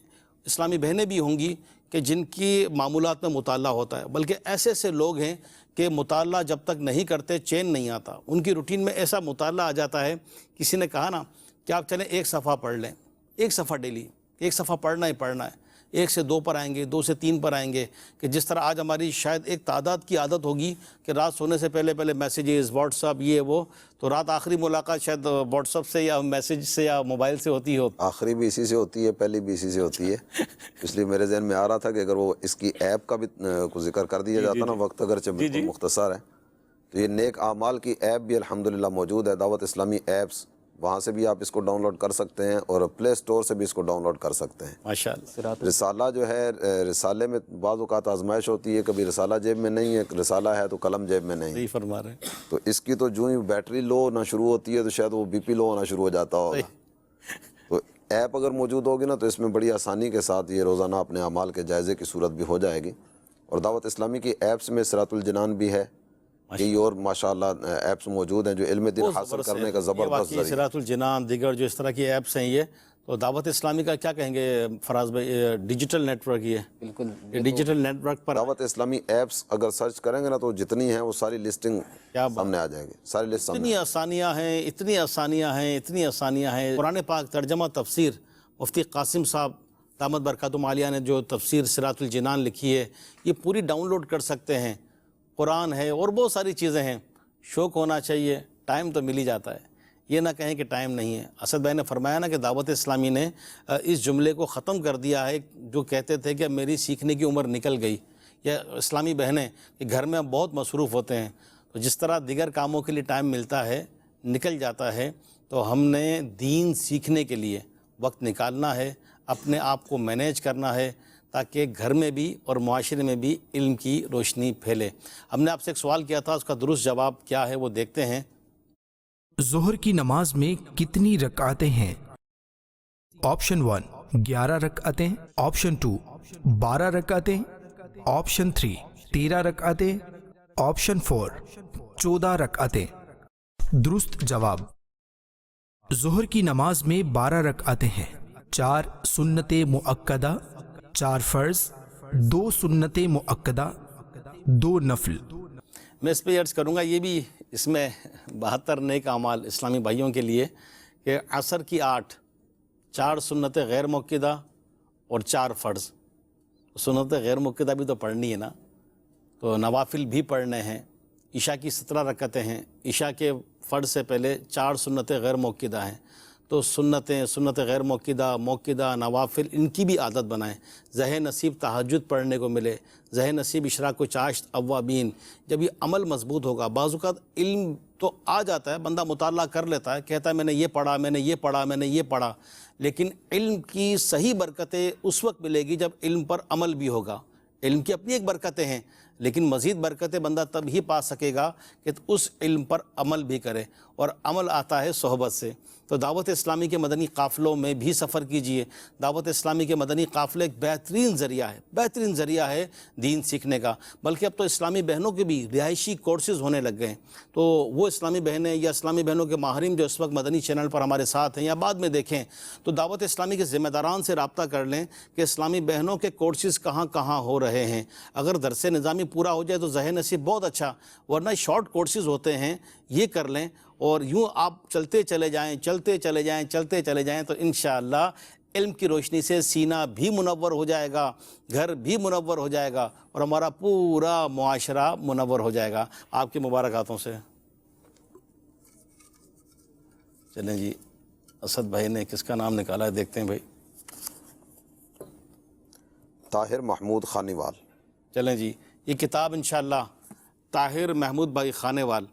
اسلامی بہنیں بھی ہوں گی کہ جن کی معمولات میں مطالعہ ہوتا ہے، بلکہ ایسے لوگ ہیں کہ مطالعہ جب تک نہیں کرتے چین نہیں آتا. ان کی روٹین میں ایسا مطالعہ آ جاتا ہے. کسی نے کہا نا کہ آپ چلیں 1 صفحہ پڑھ لیں, 1 صفحہ ڈیلی, 1 صفحہ پڑھنا ہی پڑھنا ہے. 1 سے 2 پر آئیں گے, 2 سے 3 پر آئیں گے, کہ جس طرح آج ہماری شاید ایک تعداد کی عادت ہوگی کہ رات سونے سے پہلے میسیجز, واٹس اپ, یہ وہ, تو رات آخری ملاقات شاید واٹس اپ سے یا میسیج سے یا موبائل سے ہوتی ہو. آخری بھی اسی سے ہوتی ہے, پہلی بھی اسی سے ہوتی ہے. اس لیے میرے ذہن میں آ رہا تھا کہ اگر وہ اس کی ایپ کا بھی ذکر کر دیا جاتا نا, وقت اگرچہ بالکل مختصر ہے, تو یہ نیک اعمال کی ایپ بھی الحمدللہ موجود ہے. دعوت اسلامی ایپس, وہاں سے بھی آپ اس کو ڈاؤن لوڈ کر سکتے ہیں اور پلے اسٹور سے بھی اس کو ڈاؤن لوڈ کر سکتے ہیں. ماشاءاللہ. رسالہ جو ہے, رسالے میں بعض اوقات آزمائش ہوتی ہے, کبھی رسالہ جیب میں نہیں ہے, رسالہ ہے تو قلم جیب میں نہیں. صحیح فرما رہے ہیں. تو اس کی تو جو ہی بیٹری لو ہونا شروع ہوتی ہے تو شاید وہ بی پی لو ہونا شروع ہو جاتا ہوگا. تو ایپ اگر موجود ہوگی نا تو اس میں بڑی آسانی کے ساتھ یہ روزانہ اپنے اعمال کے جائزے کی صورت بھی ہو جائے گی. اور دعوت اسلامی کی ایپس میں صراط الجنان بھی ہے, کئی اور ماشاءاللہ ایپس موجود ہیں جو علم دین حاصل کرنے کا زبردست ذریعہ. صراط الجنان, دیگر جو اس طرح کی ایپس ہیں, یہ تو دعوت اسلامی کا کیا کہیں گے فراز بھائی, ڈیجیٹل نیٹ ورک یہ بالکل ڈیجیٹل نیٹ ورک پر دعوت اسلامی ایپس اگر سرچ کریں گے نا تو جتنی ہیں وہ ساری لسٹنگ سامنے آ جائے گی, ساری لسٹ سامنے. اتنی آسانیاں ہیں, اتنی آسانیاں ہیں, اتنی آسانیاں ہیں. قرآن پاک ترجمہ تفسیر مفتی قاسم صاحب دامت برکاتہم عالیہ نے جو تفسیر صراط الجنان لکھی ہے, یہ پوری ڈاؤن لوڈ کر سکتے ہیں. قرآن ہے اور بہت ساری چیزیں ہیں. شوق ہونا چاہیے, ٹائم تو مل ہی جاتا ہے, یہ نہ کہیں کہ ٹائم نہیں ہے. اسد بھائی نے فرمایا نا کہ دعوت اسلامی نے اس جملے کو ختم کر دیا ہے جو کہتے تھے کہ میری سیکھنے کی عمر نکل گئی, یا اسلامی بہنیں کہ گھر میں بہت مصروف ہوتے ہیں, تو جس طرح دیگر کاموں کے لیے ٹائم ملتا ہے, نکل جاتا ہے, تو ہم نے دین سیکھنے کے لیے وقت نکالنا ہے, اپنے آپ کو مینیج کرنا ہے تاکہ گھر میں بھی اور معاشرے میں بھی علم کی روشنی پھیلے. ہم نے آپ سے ایک سوال کیا تھا, اس کا درست جواب کیا ہے وہ دیکھتے ہیں. ظہر کی نماز میں کتنی رکعتیں ہیں؟ آپشن 1 11 رکعتیں, آپشن 2 12 رکعتیں, آپشن 3 13 رکعتیں, آپشن 4 14 رکعتیں. درست جواب, ظہر کی نماز میں 12 رکعتیں ہیں, 4 سنت مؤکدہ, 4 فرض, 2 سنت مؤکدہ, 2 نفل. میں اس پہ عرض کروں گا, یہ بھی اس میں 72 نیک اعمال اسلامی بھائیوں کے لیے, کہ عصر کی 8, 4 سنت غیر مؤکدہ اور 4 فرض. سنت غیر مؤکدہ بھی تو پڑھنی ہے نا, تو نوافل بھی پڑھنے ہیں. عشاء کی 17 رکعتیں ہیں, عشاء کے فرض سے پہلے 4 سنت غیر مؤکدہ ہیں, تو سنت غیر موقدہ نوافل, ان کی بھی عادت بنائیں. ذہ نصیب تہجد پڑھنے کو ملے, ذہ نصیب اشراق و چاشت اوابین. جب یہ عمل مضبوط ہوگا, بعض اوقات علم تو آ جاتا ہے, بندہ مطالعہ کر لیتا ہے, کہتا ہے میں نے یہ پڑھا, میں نے یہ پڑھا, میں نے یہ پڑھا, لیکن علم کی صحیح برکتیں اس وقت ملے گی جب علم پر عمل بھی ہوگا. علم کی اپنی ایک برکتیں ہیں, لیکن مزید برکتیں بندہ تب ہی پا سکے گا کہ اس علم پر عمل بھی کرے, اور عمل آتا ہے صحبت سے. تو دعوت اسلامی کے مدنی قافلوں میں بھی سفر کیجئے. دعوت اسلامی کے مدنی قافلے ایک بہترین ذریعہ ہے دین سیکھنے کا. بلکہ اب تو اسلامی بہنوں کے بھی رہائشی کورسز ہونے لگ گئے ہیں, تو وہ اسلامی بہنیں یا اسلامی بہنوں کے ماہرین جو اس وقت مدنی چینل پر ہمارے ساتھ ہیں یا بعد میں دیکھیں, تو دعوت اسلامی کے ذمہ داران سے رابطہ کر لیں کہ اسلامی بہنوں کے کورسز کہاں کہاں ہو رہے ہیں. اگر درس نظامی پورا ہو جائے تو ذہن نصیب بہت اچھا, ورنہ شارٹ کورسز ہوتے ہیں, یہ کر لیں, اور یوں آپ چلتے چلے جائیں تو انشاءاللہ علم کی روشنی سے سینہ بھی منور ہو جائے گا, گھر بھی منور ہو جائے گا, اور ہمارا پورا معاشرہ منور ہو جائے گا. آپ کے مبارک ہاتھوں سے. چلیں جی, اسد بھائی نے کس کا نام نکالا ہے دیکھتے ہیں بھائی. طاہر محمود خانیوال. چلیں جی, یہ کتاب انشاءاللہ طاہر محمود بھائی خانیوال,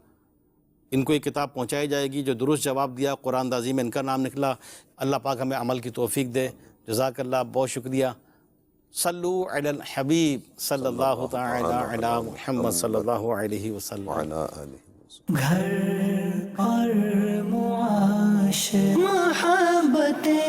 ان کو یہ کتاب پہنچائی جائے گی. جو درست جواب دیا قرآن دازی میں ان کا نام نکلا, اللہ پاک ہمیں عمل کی توفیق دے. جزاک اللہ, بہت شکریہ. صلو علی الحبیب صلی اللہ تعالی علی محمد صلی اللہ علیہ وسلم. گھر اور معاشرے محبتیں